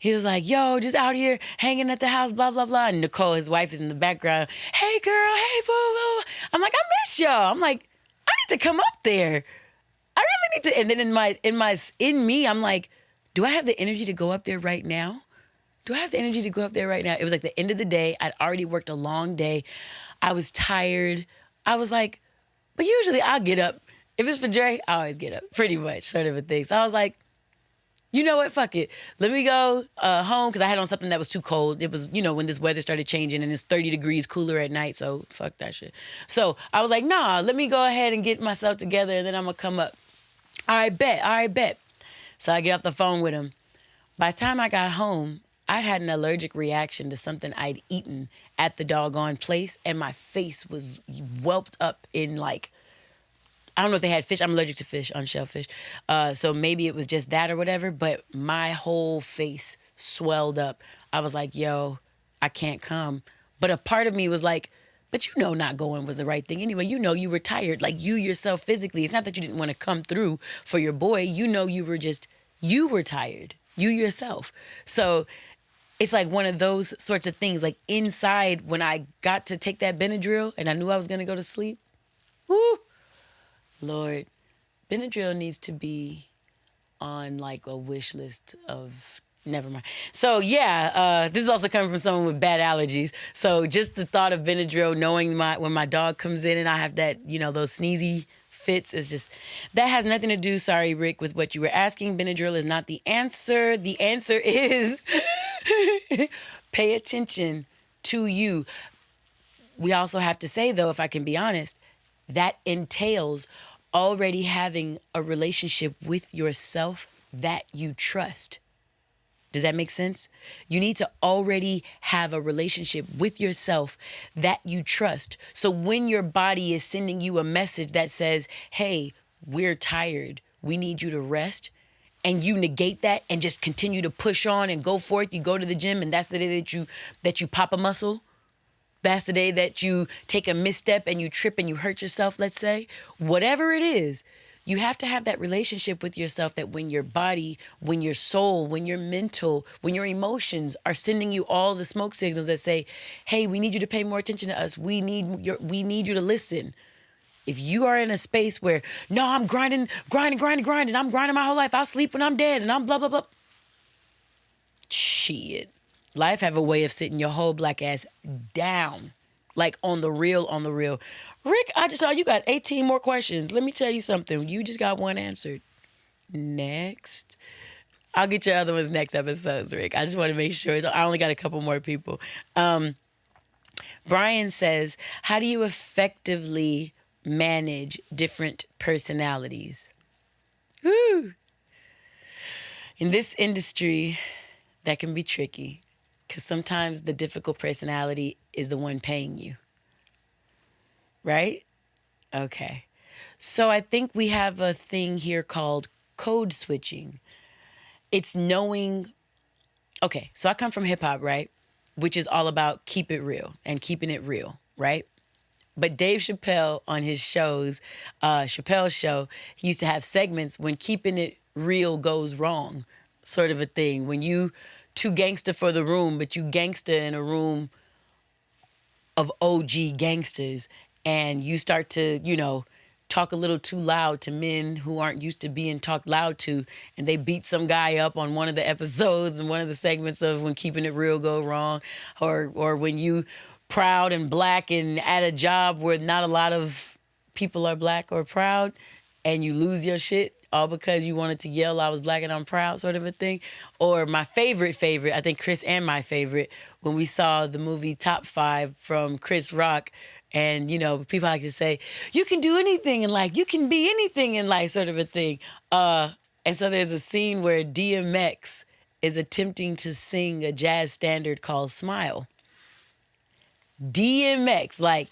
He was like, yo, just out here hanging at the house, blah, blah, blah. And Nicole, his wife, is in the background. Hey, girl, hey, boo, boo. I'm like, I miss y'all. I'm like, I need to come up there. I really need to. And then in me, I'm like, do I have the energy to go up there right now? Do I have the energy to go up there right now? It was like the end of the day. I'd already worked a long day. I was tired. I was like, but usually I'll get up. If it's for Dre, I always get up, pretty much, sort of a thing. So I was like, you know what, fuck it. Let me go home, because I had on something that was too cold. It was, when this weather started changing and it's 30 degrees cooler at night, so fuck that shit. So I was like, nah, let me go ahead and get myself together, and then I'm going to come up. All right, bet. So I get off the phone with him. By the time I got home, I had an allergic reaction to something I'd eaten at the doggone place, and my face was whelped up in like, I don't know if they had fish. I'm allergic to fish, unshelled fish. So maybe it was just that or whatever, but my whole face swelled up. I was like, yo, I can't come. But a part of me was like, but not going was the right thing. Anyway, you were tired. Like you yourself physically. It's not that you didn't want to come through for your boy. You were tired. You yourself. So it's like one of those sorts of things. Like inside, when I got to take that Benadryl and I knew I was going to go to sleep, whoo, Lord, Benadryl needs to be on like a wish list of, never mind. So yeah, this is also coming from someone with bad allergies. So just the thought of Benadryl, knowing when my dog comes in and I have that, those sneezy fits. It's just, that has nothing to do, sorry, Rick, with what you were asking. Benadryl is not the answer. The answer is pay attention to you. We also have to say, though, if I can be honest, that entails already having a relationship with yourself that you trust. Does that make sense? You need to already have a relationship with yourself that you trust. So when your body is sending you a message that says, hey, we're tired, we need you to rest, and you negate that and just continue to push on and go forth, you go to the gym, and that's the day that you pop a muscle. That's the day that you take a misstep and you trip and you hurt yourself, let's say. Whatever it is, you have to have that relationship with yourself that when your body, when your soul, when your mental, when your emotions are sending you all the smoke signals that say, hey, we need you to pay more attention to us. We need you to listen. If you are in a space where, no, I'm grinding. I'm grinding my whole life. I'll sleep when I'm dead and I'm blah, blah, blah. Shit. Life have a way of sitting your whole black ass down. Like on the real. Rick, I just saw you got 18 more questions. Let me tell you something. You just got one answered. Next. I'll get your other ones next episodes, Rick. I just want to make sure. I only got a couple more people. Brian says, how do you effectively manage different personalities? Woo! In this industry, that can be tricky because sometimes the difficult personality is the one paying you. Right? Okay. So I think we have a thing here called code switching. It's knowing, okay, so I come from hip hop, right? Which is all about keep it real and keeping it real, right? But Dave Chappelle on his shows, Chappelle's show, he used to have segments when keeping it real goes wrong, sort of a thing. When you too gangster for the room, but you gangster in a room of OG gangsters, and you start to, talk a little too loud to men who aren't used to being talked loud to, and they beat some guy up on one of the episodes and one of the segments of when keeping it real go wrong, or when you proud and black and at a job where not a lot of people are black or proud, and you lose your shit all because you wanted to yell, I was black and I'm proud, sort of a thing. Or my favorite, I think Chris and my favorite, when we saw the movie Top 5 from Chris Rock. And, people like to say, you can do anything in life. You can be anything in life, sort of a thing. And so there's a scene where DMX is attempting to sing a jazz standard called Smile. DMX, like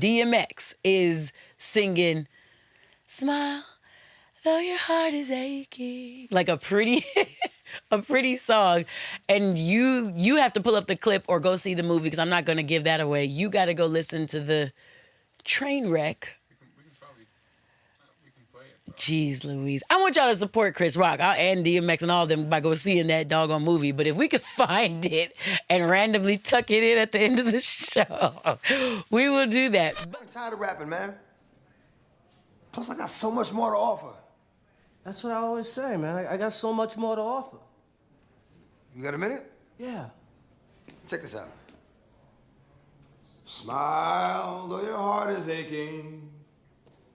DMX is singing Smile, though your heart is aching. Like a pretty song. And you have to pull up the clip or go see the movie because I'm not going to give that away. You got to go listen to the train wreck. We can play it. Jeez Louise. I want y'all to support Chris Rock and DMX and all of them by go seeing that doggone movie. But if we could find it and randomly tuck it in at the end of the show, we will do that.
I'm tired of rapping, man. Plus, I got so much more to offer.
That's what I always say, man. I got so much more to offer.
You got a minute?
Yeah.
Check this out. Smile, though your heart is aching.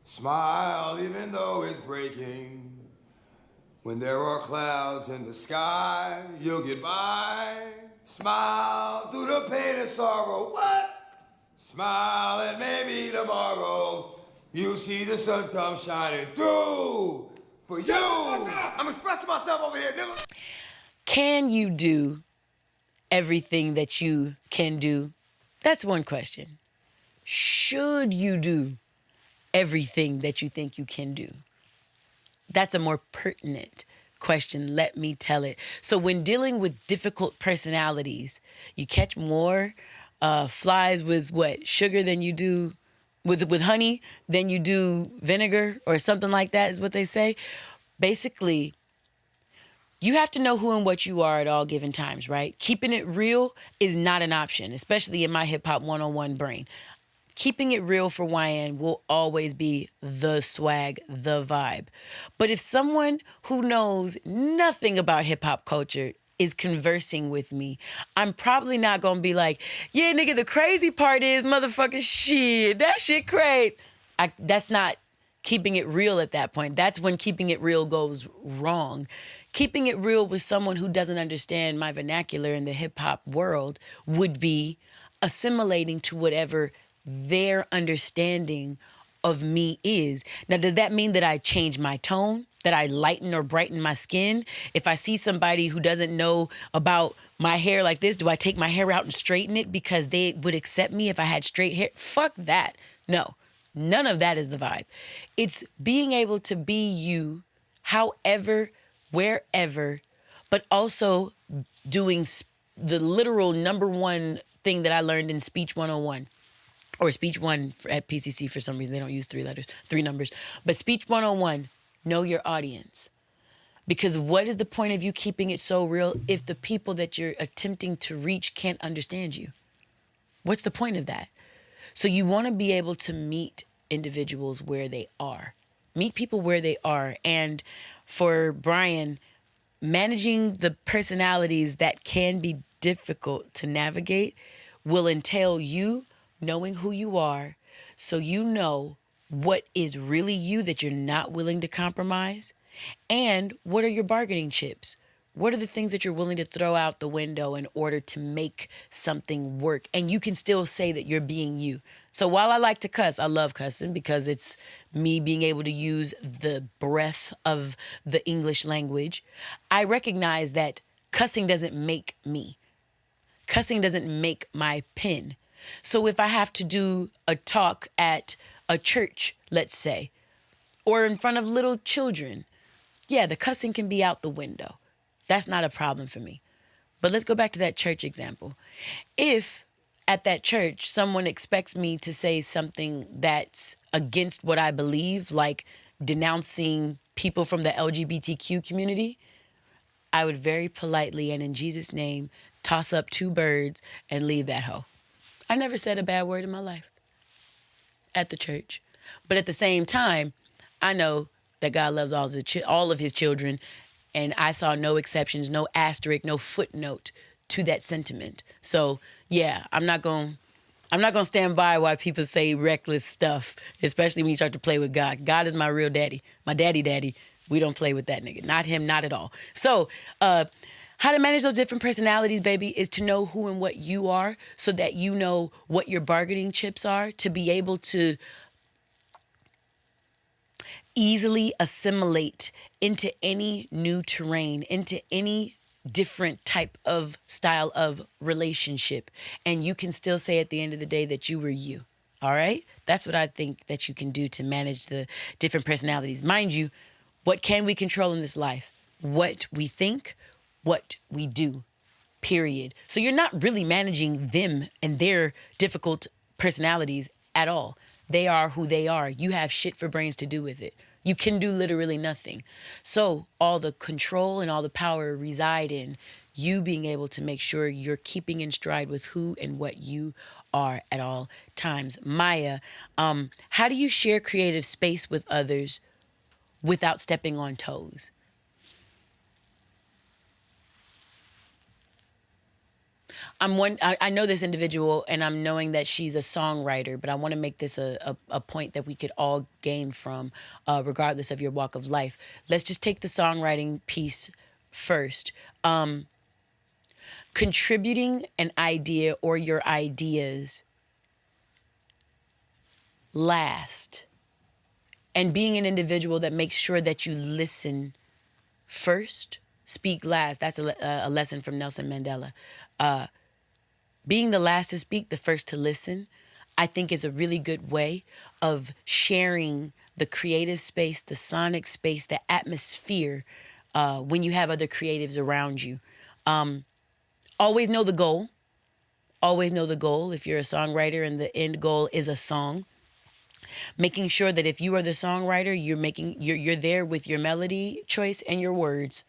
Smile, even though it's breaking. When there are clouds in the sky, you'll get by. Smile through the pain and sorrow. What? Smile and maybe tomorrow you see the sun come shining through for you. I'm expressing myself over here, nigga.
Can you do everything that you can do? That's one question. Should you do everything that you think you can do? That's a more pertinent question. Let me tell it. So when dealing with difficult personalities, you catch more flies with what? Sugar than you do with honey than you do vinegar or something like that is what they say. Basically, you have to know who and what you are at all given times, right? Keeping it real is not an option, especially in my hip hop 101 brain. Keeping it real for Wyann will always be the swag, the vibe. But if someone who knows nothing about hip hop culture is conversing with me, I'm probably not gonna be like, yeah, nigga, the crazy part is motherfucking shit, that shit crazy. That's not keeping it real at that point. That's when keeping it real goes wrong. Keeping it real with someone who doesn't understand my vernacular in the hip hop world would be assimilating to whatever their understanding of me is. Now, does that mean that I change my tone? That I lighten or brighten my skin? If I see somebody who doesn't know about my hair like this, do I take my hair out and straighten it because they would accept me if I had straight hair? Fuck that. No, none of that is the vibe. It's being able to be you, however, wherever, but also doing the literal number one thing that I learned in Speech 101. Or Speech 1 at PCC. For some reason, they don't use three numbers. But Speech 101, know your audience. Because what is the point of you keeping it so real if the people that you're attempting to reach can't understand you? What's the point of that? So you want to be able to meet individuals where they are. Meet people where they are. And for Brian, managing the personalities that can be difficult to navigate will entail you knowing who you are, so you know what is really you that you're not willing to compromise, and what are your bargaining chips? What are the things that you're willing to throw out the window in order to make something work? And you can still say that you're being you. So while I like to cuss, I love cussing because it's me being able to use the breadth of the English language. I recognize that cussing doesn't make me. Cussing doesn't make my pen. So if I have to do a talk at a church, let's say, or in front of little children, yeah, the cussing can be out the window. That's not a problem for me. But let's go back to that church example. If at that church someone expects me to say something that's against what I believe, like denouncing people from the LGBTQ community, I would very politely and in Jesus' name toss up two birds and leave that hoe. I never said a bad word in my life at the church. But at the same time, I know that God loves all of his children, and I saw no exceptions, no asterisk, no footnote to that sentiment. So, yeah, I'm not going to stand by while people say reckless stuff, especially when you start to play with God. God is my real daddy, my daddy. We don't play with that nigga. Not him, not at all. So, how to manage those different personalities, baby, is to know who and what you are so that you know what your bargaining chips are, to be able to easily assimilate into any new terrain, into any different type of style of relationship. And you can still say at the end of the day that you were you. All right? That's what I think that you can do to manage the different personalities. Mind you, what can we control in this life? What we think, what we do, period. So you're not really managing them and their difficult personalities at all. They are who they are. You have shit for brains to do with it. You can do literally nothing. So all the control and all the power reside in you being able to make sure you're keeping in stride with who and what you are at all times. Maya, how do you share creative space with others without stepping on toes? I know this individual, and I'm knowing that she's a songwriter, but I want to make this a point that we could all gain from, regardless of your walk of life. Let's just take the songwriting piece first. Contributing an idea or your ideas last, and being an individual that makes sure that you listen first, speak last. That's a lesson from Nelson Mandela. Being the last to speak, the first to listen, I think is a really good way of sharing the creative space, the sonic space, the atmosphere when you have other creatives around you. Always know the goal. Always know the goal. If you're a songwriter and the end goal is a song, making sure that if you are the songwriter, you're there with your melody choice and your words.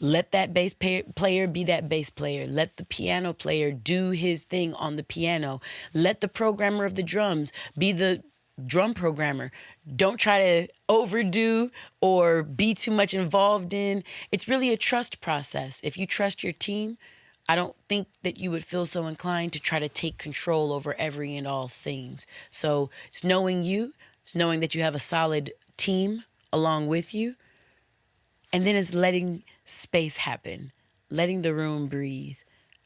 Let that bass player be that bass player. Let the piano player do his thing on the piano. Let the programmer of the drums be the drum programmer. Don't try to overdo or be too much involved in. It's really a trust process. If you trust your team, I don't think that you would feel so inclined to try to take control over every and all things. So it's knowing you, It's knowing that you have a solid team along with you. And then it's letting space happen, letting the room breathe.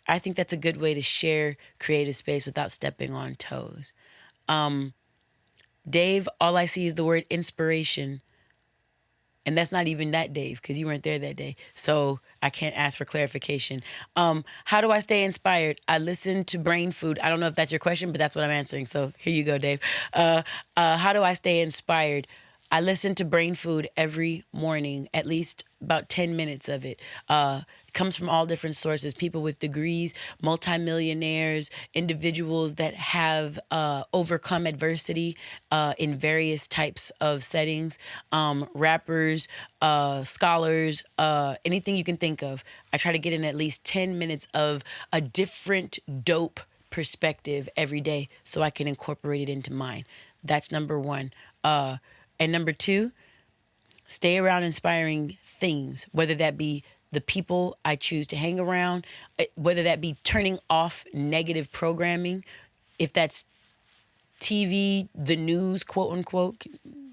I think that's a good way to share creative space without stepping on toes. Dave, all I see is the word inspiration. And that's not even that, Dave, because you weren't there that day. So I can't ask for clarification. How do I stay inspired? I listen to Brain Food. I don't know if that's your question, but that's what I'm answering. So here you go, Dave. How do I stay inspired? I listen to Brain Food every morning, at least about 10 minutes of it. It comes from all different sources, people with degrees, multimillionaires, individuals that have overcome adversity in various types of settings, rappers, scholars, anything you can think of. I try to get in at least 10 minutes of a different dope perspective every day so I can incorporate it into mine. That's number one. And number two, stay around inspiring things, whether that be the people I choose to hang around, whether that be turning off negative programming, if that's TV, the news, quote unquote,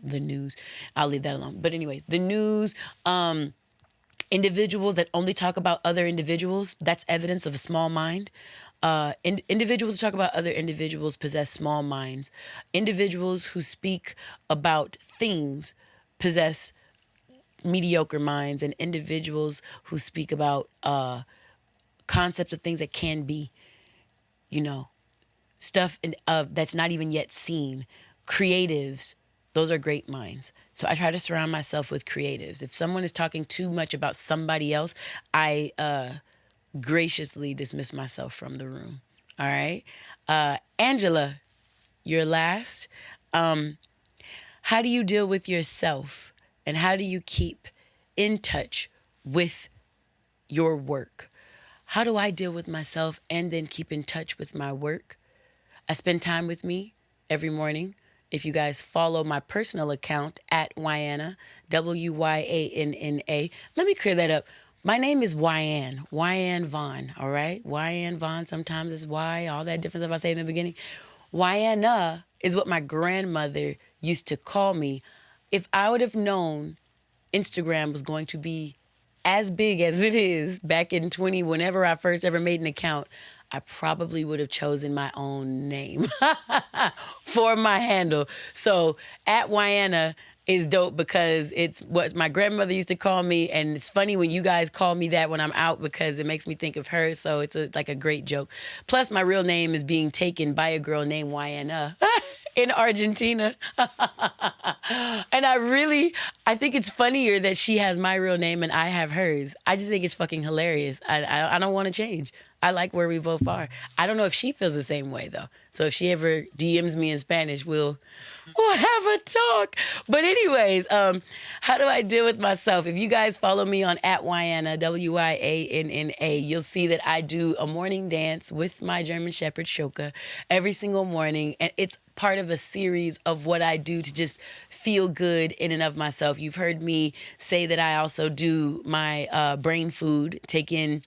the news, I'll leave that alone. But anyways, the news, individuals that only talk about other individuals, that's evidence of a small mind. Individuals who talk about other individuals possess small minds. Individuals who speak about things possess mediocre minds, and individuals who speak about concepts of things that can be, stuff that's not even yet seen. Creatives, those are great minds. So I try to surround myself with creatives. If someone is talking too much about somebody else, I graciously dismiss myself from the room. All right. Angela, you're last. How do you deal with yourself, and how do you keep in touch with your work? How do I deal with myself and then keep in touch with my work? I spend time with me every morning. If you guys follow my personal account at Wyanna, Wyanna, let me clear that up. My name is Wyann, Wyann Vaughn, all right? Wyann Vaughn, sometimes it's Y, all that different stuff I say in the beginning. Wyanna is what my grandmother used to call me. If I would have known Instagram was going to be as big as it is back in whenever I first ever made an account, I probably would have chosen my own name for my handle. So at Wyanna is dope because it's what my grandmother used to call me. And it's funny when you guys call me that when I'm out because it makes me think of her. So it's like a great joke. Plus, my real name is being taken by a girl named Wyanna in Argentina. And I think it's funnier that she has my real name and I have hers. I just think it's fucking hilarious. I don't want to change. I like where we both are. I don't know if she feels the same way, though. So if she ever DMs me in Spanish, we'll have a talk. But anyways, how do I deal with myself? If you guys follow me on @Wyanna, Wyanna, you'll see that I do a morning dance with my German Shepherd, Shoka, every single morning. And it's part of a series of what I do to just feel good in and of myself. You've heard me say that I also do my brain food, take in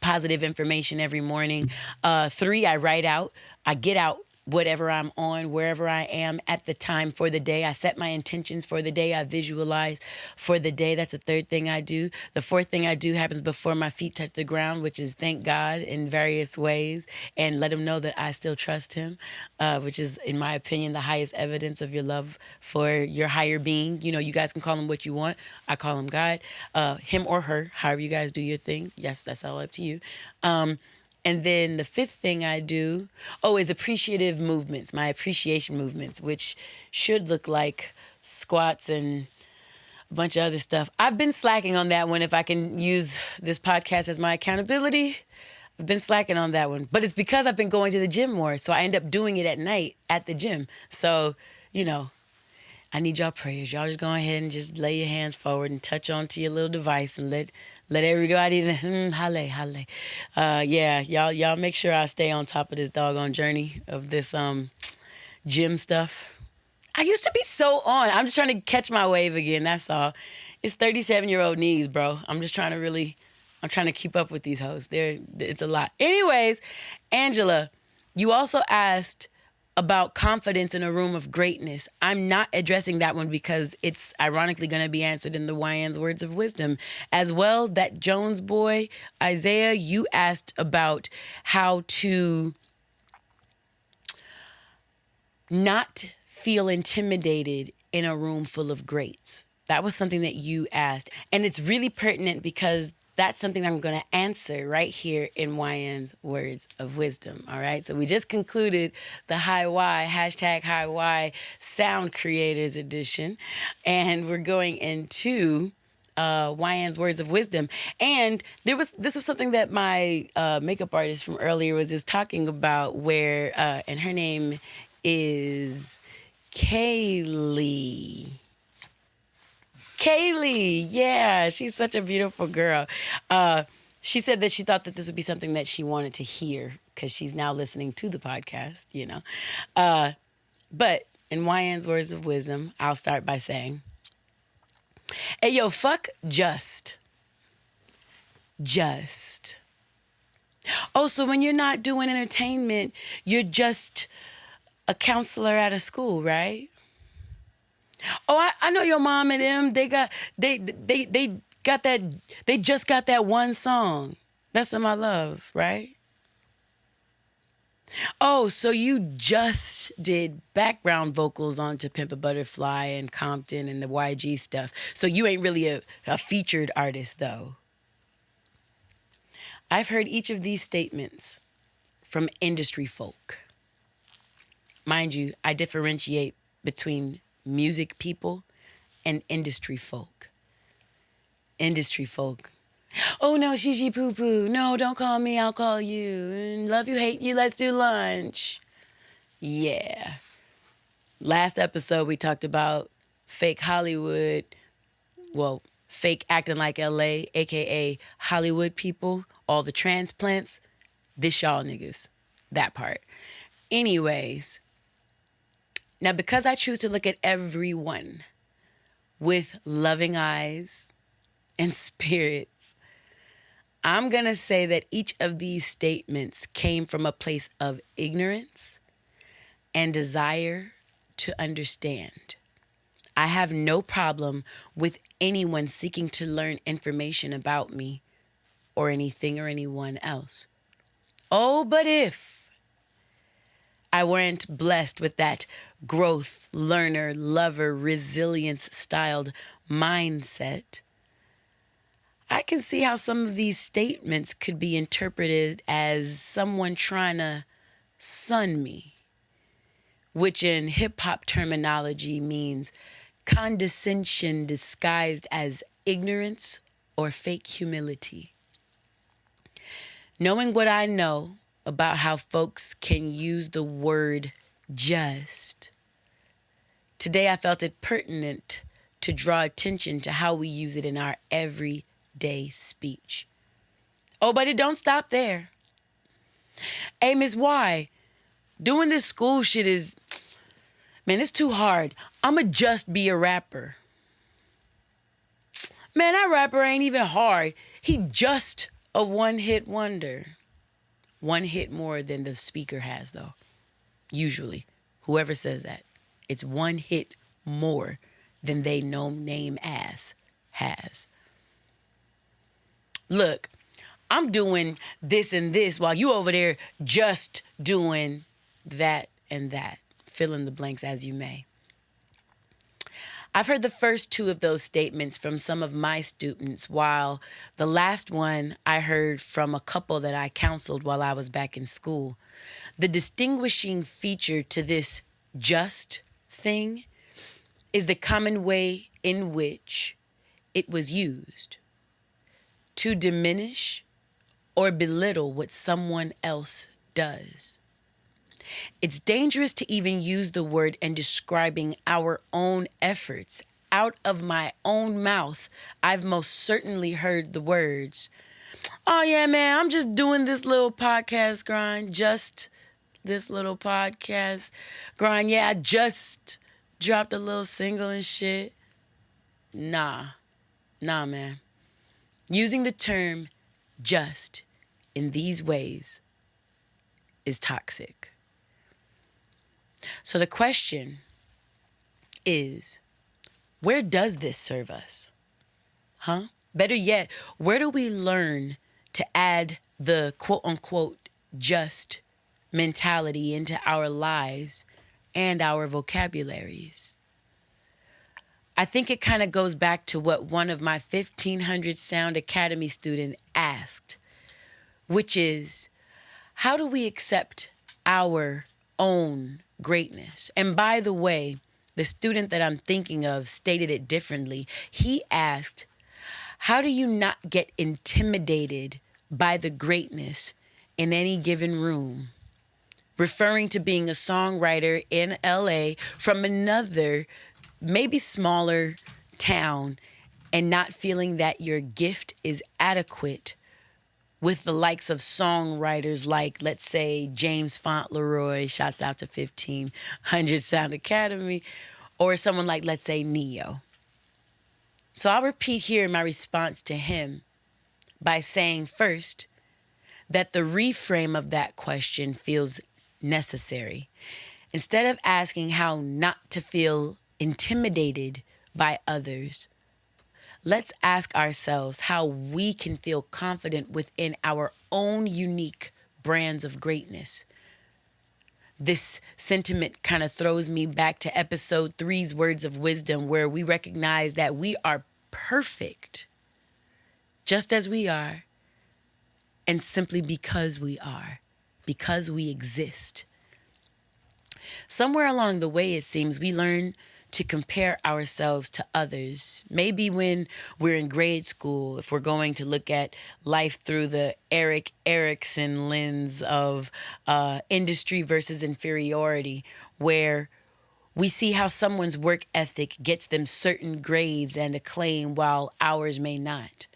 positive information every morning. 3, I write out. I get out whatever I'm on, wherever I am at the time for the day. I set my intentions for the day. I visualize for the day. That's the 3rd thing I do. The 4th thing I do happens before my feet touch the ground, which is thank God in various ways and let him know that I still trust him, which is, in my opinion, the highest evidence of your love for your higher being. You guys can call him what you want. I call him God, him or her, however you guys do your thing. Yes, that's all up to you. And then the 5th thing I do, is appreciative movements, my appreciation movements, which should look like squats and a bunch of other stuff. I've been slacking on that one. If I can use this podcast as my accountability, I've been slacking on that one. But it's because I've been going to the gym more. So I end up doing it at night at the gym. So, I need y'all prayers. Y'all just go ahead and just lay your hands forward and touch onto your little device and let everybody halle. Yeah, y'all make sure I stay on top of this doggone journey of this gym stuff. I used to be so on. I'm just trying to catch my wave again. That's all. It's 37-year-old knees, bro. I'm trying to keep up with these hoes. It's a lot. Anyways, Angela, you also asked about confidence in a room of greatness. I'm not addressing that one because it's ironically going to be answered in the Wyann's words of wisdom. As well, that Jones boy, Isaiah, you asked about how to not feel intimidated in a room full of greats. That was something that you asked. And it's really pertinent because that's something I'm going to answer right here in Wyann's words of wisdom. All right. So we just concluded the High Y, hashtag High Y Sound Creators Edition. And we're going into Wyann's words of wisdom. And this was something that my makeup artist from earlier was just talking about where, and her name is Kaylee. Kaylee, yeah, she's such a beautiful girl. She said that she thought that this would be something that she wanted to hear because she's now listening to the podcast, you know. But in Wyann's words of wisdom, I'll start by saying, hey, yo, fuck just. Just. Oh, so when you're not doing entertainment, you're just a counselor at a school, right? Oh, I know your mom and them. They just got that one song, Best of My Love, right? Oh, so you just did background vocals on To Pimp a Butterfly and Compton and the YG stuff. So you ain't really a featured artist, though. I've heard each of these statements from industry folk. Mind you, I differentiate between music people and industry folk. Industry folk. Oh no, shishi poo poo. No, don't call me, I'll call you. Love you, hate you, let's do lunch. Yeah. Last episode we talked about fake Hollywood, well, fake acting like LA, aka Hollywood people, all the transplants. This y'all niggas. That part. Anyways, now, because I choose to look at everyone with loving eyes and spirits, I'm going to say that each of these statements came from a place of ignorance and desire to understand. I have no problem with anyone seeking to learn information about me or anything or anyone else. Oh, but if I weren't blessed with that growth, learner, lover, resilience-styled mindset, I can see how some of these statements could be interpreted as someone trying to sun me, which in hip-hop terminology means condescension disguised as ignorance or fake humility. Knowing what I know about how folks can use the word just, today I felt it pertinent to draw attention to how we use it in our everyday speech. Oh, but it don't stop there. Hey, Miss Y, doing this school shit is, man, it's too hard. I'ma just be a rapper. Man, that rapper ain't even hard. He just a one-hit wonder. One hit more than the speaker has, though. Usually, whoever says that, it's one hit more than they no name ass has. Look, I'm doing this and this while you over there just doing that and that. Fill in the blanks as you may. I've heard the first two of those statements from some of my students, while the last one I heard from a couple that I counseled while I was back in school. The distinguishing feature to this just thing is the common way in which it was used to diminish or belittle what someone else does. It's dangerous to even use the word in describing our own efforts. Out of my own mouth, I've most certainly heard the words, oh yeah, man, I'm just doing this little podcast grind. Just this little podcast grind. Yeah, I just dropped a little single and shit. Nah, man. Using the term just in these ways is toxic. So the question is, where does this serve us? Huh? Better yet, where do we learn to add the quote unquote just mentality into our lives and our vocabularies? I think it kind of goes back to what one of my 1500 Sound Academy students asked, which is, how do we accept our own greatness? And by the way, the student that I'm thinking of stated it differently. He asked, how do you not get intimidated by the greatness in any given room? Referring to being a songwriter in LA from another, maybe smaller town, and not feeling that your gift is adequate with the likes of songwriters like, let's say, James Fauntleroy, shouts out to 1500 Sound Academy, or someone like, let's say, Neo. So I'll repeat here my response to him by saying first that the reframe of that question feels necessary. Instead of asking how not to feel intimidated by others, let's ask ourselves how we can feel confident within our own unique brands of greatness. This sentiment kind of throws me back to episode 3's Words of Wisdom, where we recognize that we are perfect just as we are, and simply because we are, because we exist. Somewhere along the way, it seems we learn to compare ourselves to others. Maybe when we're in grade school, if we're going to look at life through the Erik Erikson lens of industry versus inferiority, where we see how someone's work ethic gets them certain grades and acclaim while ours may not.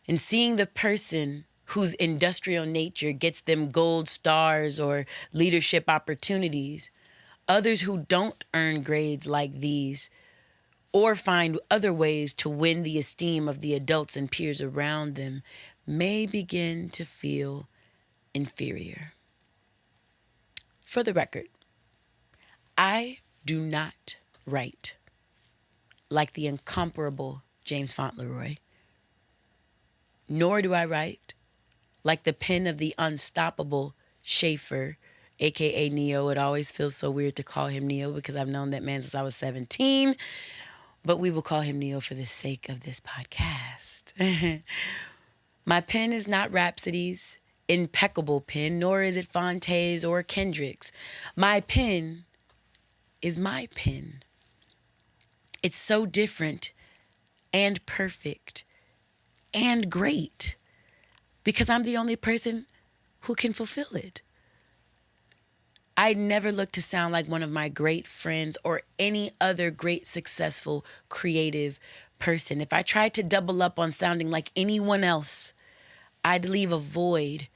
And seeing the person whose industrial nature gets them gold stars or leadership opportunities, others who don't earn grades like these or find other ways to win the esteem of the adults and peers around them may begin to feel inferior. For the record, I do not write like the incomparable James Fauntleroy, nor do I write like the pen of the unstoppable Schaefer, aka Neo. It always feels so weird to call him Neo because I've known that man since I was 17, but we will call him Neo for the sake of this podcast. My pen is not Rhapsody's impeccable pen, nor is it Fonte's or Kendrick's. My pen is my pen. It's so different and perfect and great because I'm the only person who can fulfill it. I never look to sound like one of my great friends or any other great, successful, creative person. If I tried to double up on sounding like anyone else, I'd leave a void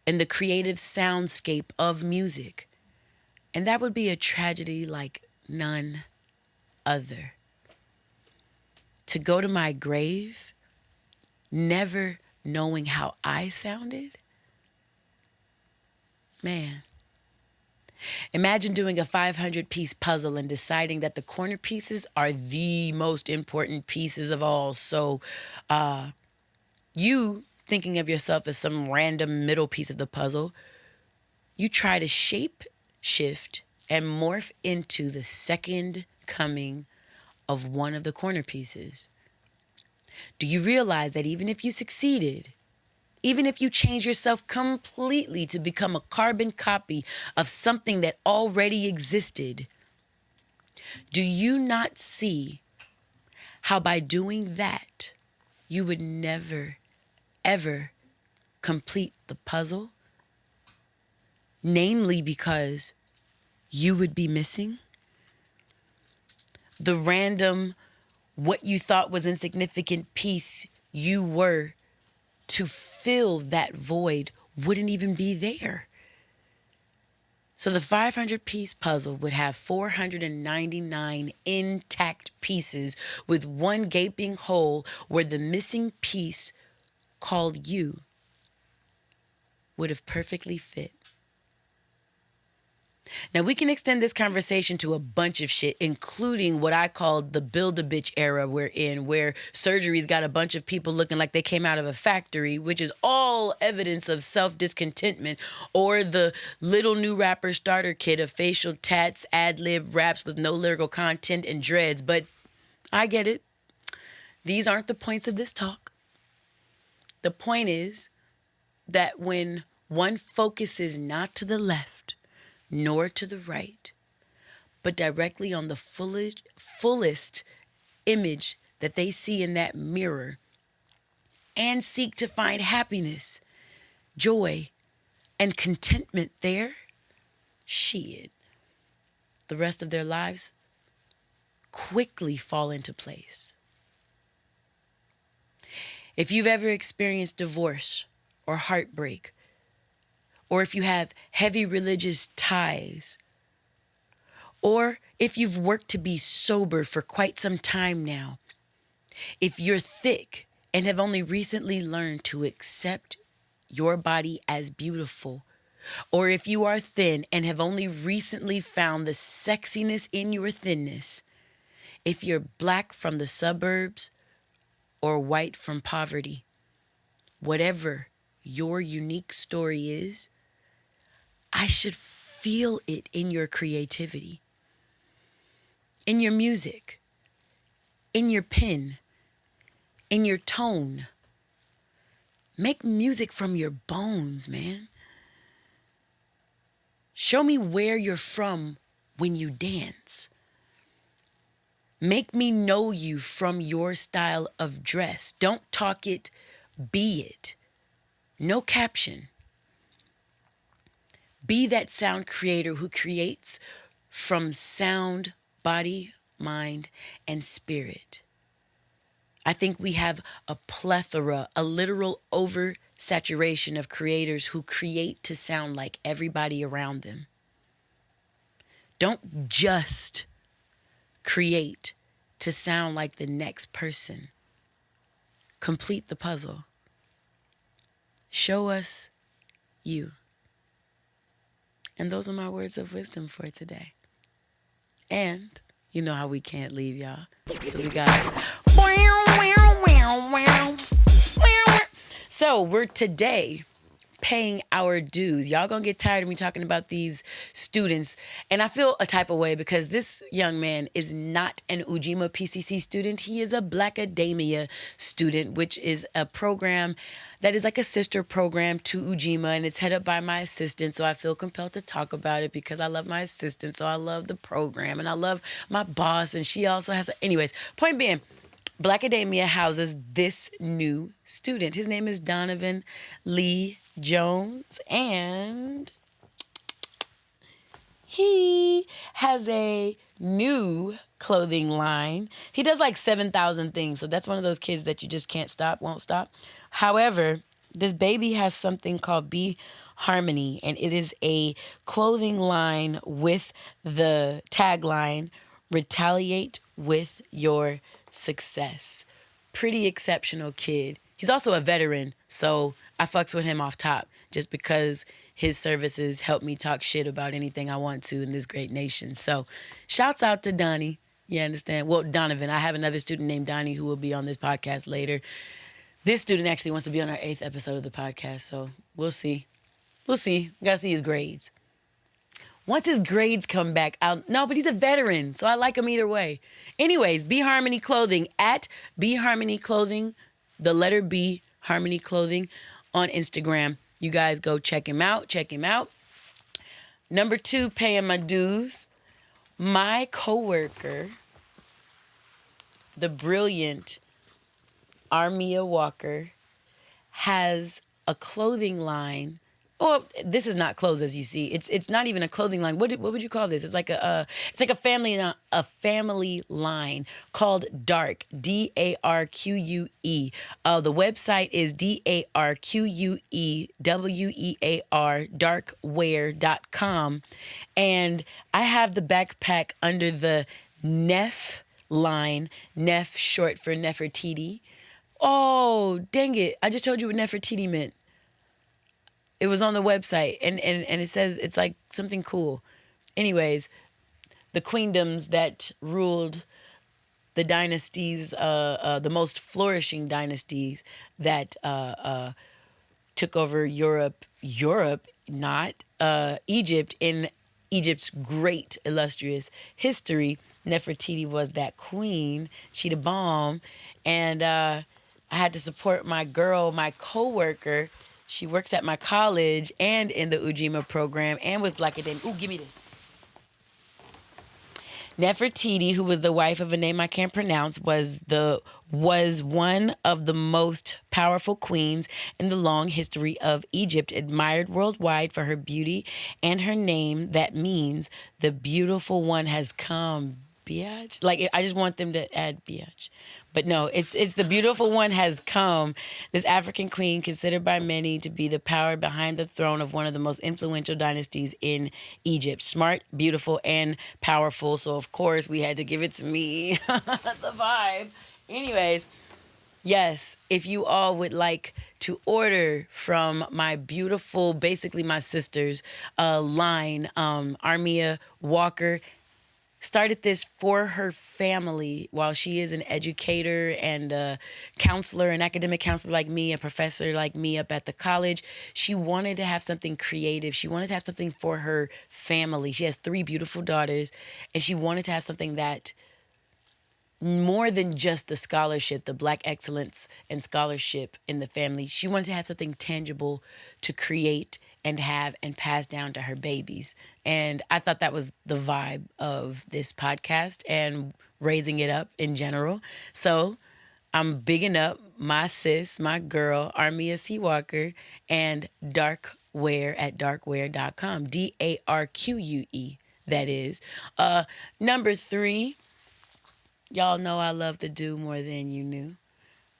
in the creative soundscape of music. And that would be a tragedy like none other. To go to my grave, never knowing how I sounded, man. Imagine doing a 500-piece puzzle and deciding that the corner pieces are the most important pieces of all. So you thinking of yourself as some random middle piece of the puzzle, you try to shape, shift, and morph into the second coming of one of the corner pieces. Do you realize that even if you succeeded, even if you change yourself completely to become a carbon copy of something that already existed, do you not see how by doing that, you would never, ever complete the puzzle? Namely because you would be missing the random, what you thought was insignificant piece you were to fill that void wouldn't even be there. So the 500-piece puzzle would have 499 intact pieces with one gaping hole where the missing piece called you would have perfectly fit. Now, we can extend this conversation to a bunch of shit, including what I call the Build-A-Bitch era we're in, where surgery's got a bunch of people looking like they came out of a factory, which is all evidence of self-discontentment, or the little new rapper starter kit of facial tats, ad-lib raps with no lyrical content and dreads. But I get it. These aren't the points of this talk. The point is that when one focuses not to the left, nor to the right, but directly on the fullest image that they see in that mirror, and seek to find happiness, joy, and contentment there, shit, the rest of their lives quickly fall into place. If you've ever experienced divorce or heartbreak, or if you have heavy religious ties, or if you've worked to be sober for quite some time now, if you're thick and have only recently learned to accept your body as beautiful, or if you are thin and have only recently found the sexiness in your thinness, if you're black from the suburbs or white from poverty, whatever your unique story is, I should feel it in your creativity, in your music, in your pen, in your tone. Make music from your bones, man. Show me where you're from when you dance. Make me know you from your style of dress. Don't talk it, be it. No caption. Be that sound creator who creates from sound, body, mind, and spirit. I think we have a plethora, a literal oversaturation of creators who create to sound like everybody around them. Don't just create to sound like the next person. Complete the puzzle. Show us you. And those are my words of wisdom for today. And you know how we can't leave, y'all. So we got... So we're today paying our dues. Y'all gonna get tired of me talking about these students. And I feel a type of way because this young man is not an Ujima PCC student. He is a Black Academia student, which is a program that is like a sister program to Ujima, and it's headed up by my assistant. So I feel compelled to talk about it because I love my assistant. So I love the program and I love my boss, and she also has anyways, point being, Black Academia houses this new student. His name is Donovan Lee Jones, and he has a new clothing line. He does like 7,000 things, so that's one of those kids that you just can't stop, won't stop. However, this baby has something called Bharmony, and it is a clothing line with the tagline, "Retaliate with your success." Pretty exceptional kid. He's also a veteran, so I fucks with him off top just because his services help me talk shit about anything I want to in this great nation. So shouts out to Donnie. You understand? Well, Donovan. I have another student named Donnie who will be on this podcast later. This student actually wants to be on our 8th episode of the podcast, so we'll see. We'll see. We gotta see his grades. Once his grades come back, no, but he's a veteran, so I like him either way. Anyways, Bharmony Clothing, at Bharmony Clothing, the letter B, Harmony Clothing on Instagram. You guys go check him out. Check him out. Number 2, paying my dues. My coworker, the brilliant Armia Walker, has a clothing line. Well, this is not clothes, as you see. It's not even a clothing line. What would you call this? It's like a family line called Darque, Darque. The website is DARQUEWEAR, darquewear.com, and I have the backpack under the Neff line. Neff, short for Nefertiti. Oh, dang it! I just told you what Nefertiti meant. It was on the website, and it says it's like something cool. anyways, the queendoms that ruled the dynasties, the most flourishing dynasties that took over Europe, not Egypt, in Egypt's great illustrious history. Nefertiti was that queen. She the bomb. And I had to support my girl, my coworker. She works at my college and in the Ujima program and with Black Academy. Ooh, give me this. Nefertiti, who was the wife of a name I can't pronounce, was one of the most powerful queens in the long history of Egypt, admired worldwide for her beauty and her name that means the beautiful one has come. Biatch? Like, I just want them to add biatch. But no, it's the beautiful one has come. This African queen, considered by many to be the power behind the throne of one of the most influential dynasties in Egypt. Smart, beautiful, and powerful. So, of course, we had to give it to me. The vibe. Anyways, yes, if you all would like to order from my beautiful, basically my sister's line, Armia Walker started this for her family while she is an educator and a counselor, an academic counselor like me, a professor like me up at the college. She wanted to have something creative. She wanted to have something for her family. She has 3 beautiful daughters, and she wanted to have something that more than just the scholarship, the Black excellence and scholarship in the family. She wanted to have something tangible to create and have and pass down to her babies. And I thought that was the vibe of this podcast and raising it up in general. So I'm bigging up my sis, my girl, Armia C. Walker, and Darque Wear at darquewear.com. DARQUE, that is. Number 3, y'all know I love the Doux more than you knew.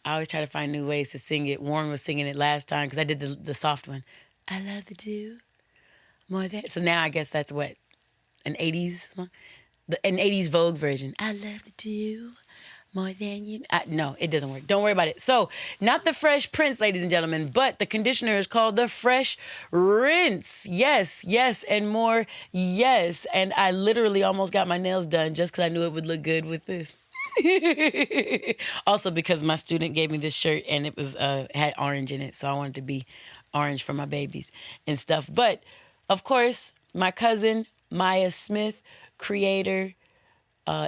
I always try to find new ways to sing it. Warren was singing it last time because I did the soft one. I love the Doux more than... So now I guess that's what? An 80s song? An 80s Vogue version. I love the Doux more than you... No, it doesn't work. Don't worry about it. So, not the Fresh Prince, ladies and gentlemen, but the conditioner is called the Fresh Rinse. Yes, yes, and more yes. And I literally almost got my nails done just because I knew it would look good with this. Also because my student gave me this shirt and it was had orange in it, so I wanted to be orange for my babies and stuff. But of course, my cousin Maya Smith, creator,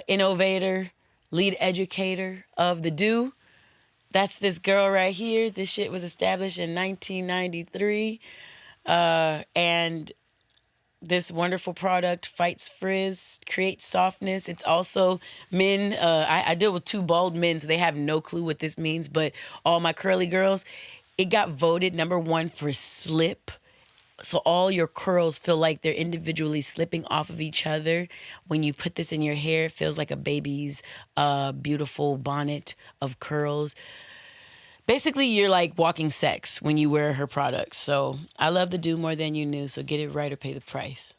innovator, lead educator of the Doux. That's this girl right here. This shit was established in 1993, and this wonderful product fights frizz, creates softness. It's also men. I deal with 2 bald men, so they have no clue what this means. But all my curly girls, it got voted number 1 for slip. So all your curls feel like they're individually slipping off of each other. When you put this in your hair, it feels like a baby's beautiful bonnet of curls. Basically, you're like walking sex when you wear her products. So I love the Doux more than you knew. So get it right or pay the price.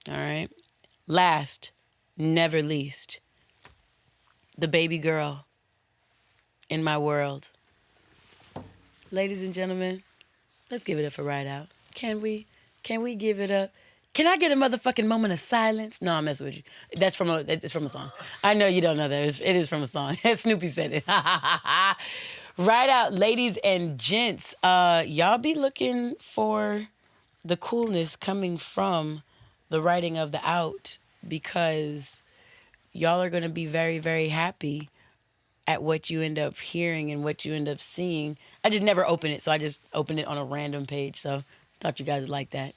All right. Last, never least, the baby girl in my world. Ladies and gentlemen, let's give it up for Ride Out. Can we give it up? Can I get a motherfucking moment of silence? No, I'm messing with you. It's from a song. I know you don't know that. It is from a song. Snoopy said it. Ride Out, ladies and gents. Y'all be looking for the coolness coming from the writing of the out, because y'all are going to be very, very happy at what you end up hearing and what you end up seeing. I just never open it, so I just opened it on a random page, so thought you guys would like that.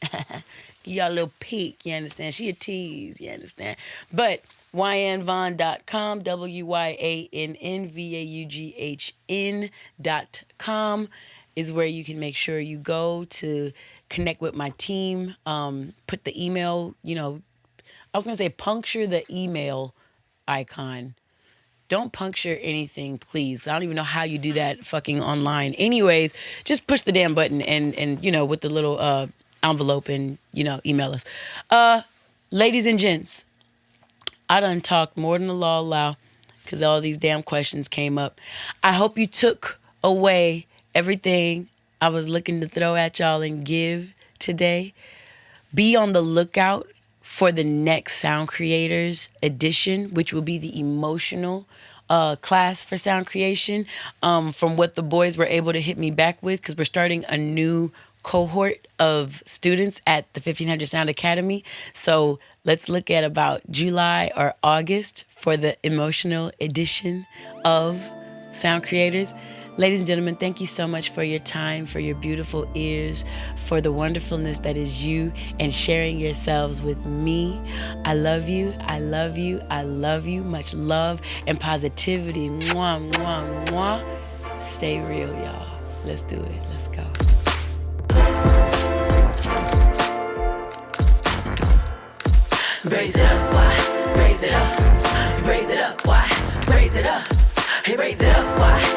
Give y'all a little peek, you understand? She a tease, you understand? But WyannVaughn.com, WYANNVAUGHN.com is where you can make sure you go to connect with my team. Put the email, I was going to say puncture the email icon. Don't puncture anything, please. I don't even know how you do that fucking online. Anyways, just push the damn button and with the little envelope and, email us. Ladies and gents, I done talked more than the law allow because all these damn questions came up. I hope you took away everything I was looking to throw at y'all and give today. Be on the lookout for the next Sound Creators edition, which will be the emotional class for sound creation, from what the boys were able to hit me back with, because we're starting a new cohort of students at the 1500 Sound Academy. So let's look at about July or August for the emotional edition of Sound Creators. Ladies and gentlemen, thank you so much for your time, for your beautiful ears, for the wonderfulness that is you and sharing yourselves with me. I love you. I love you. I love you. Much love and positivity. Mwah, mwah, mwah. Stay real, y'all. Let's do it. Let's go. Raise it up, why? Raise it up. Raise it up, why? Raise it up. Raise it up, why?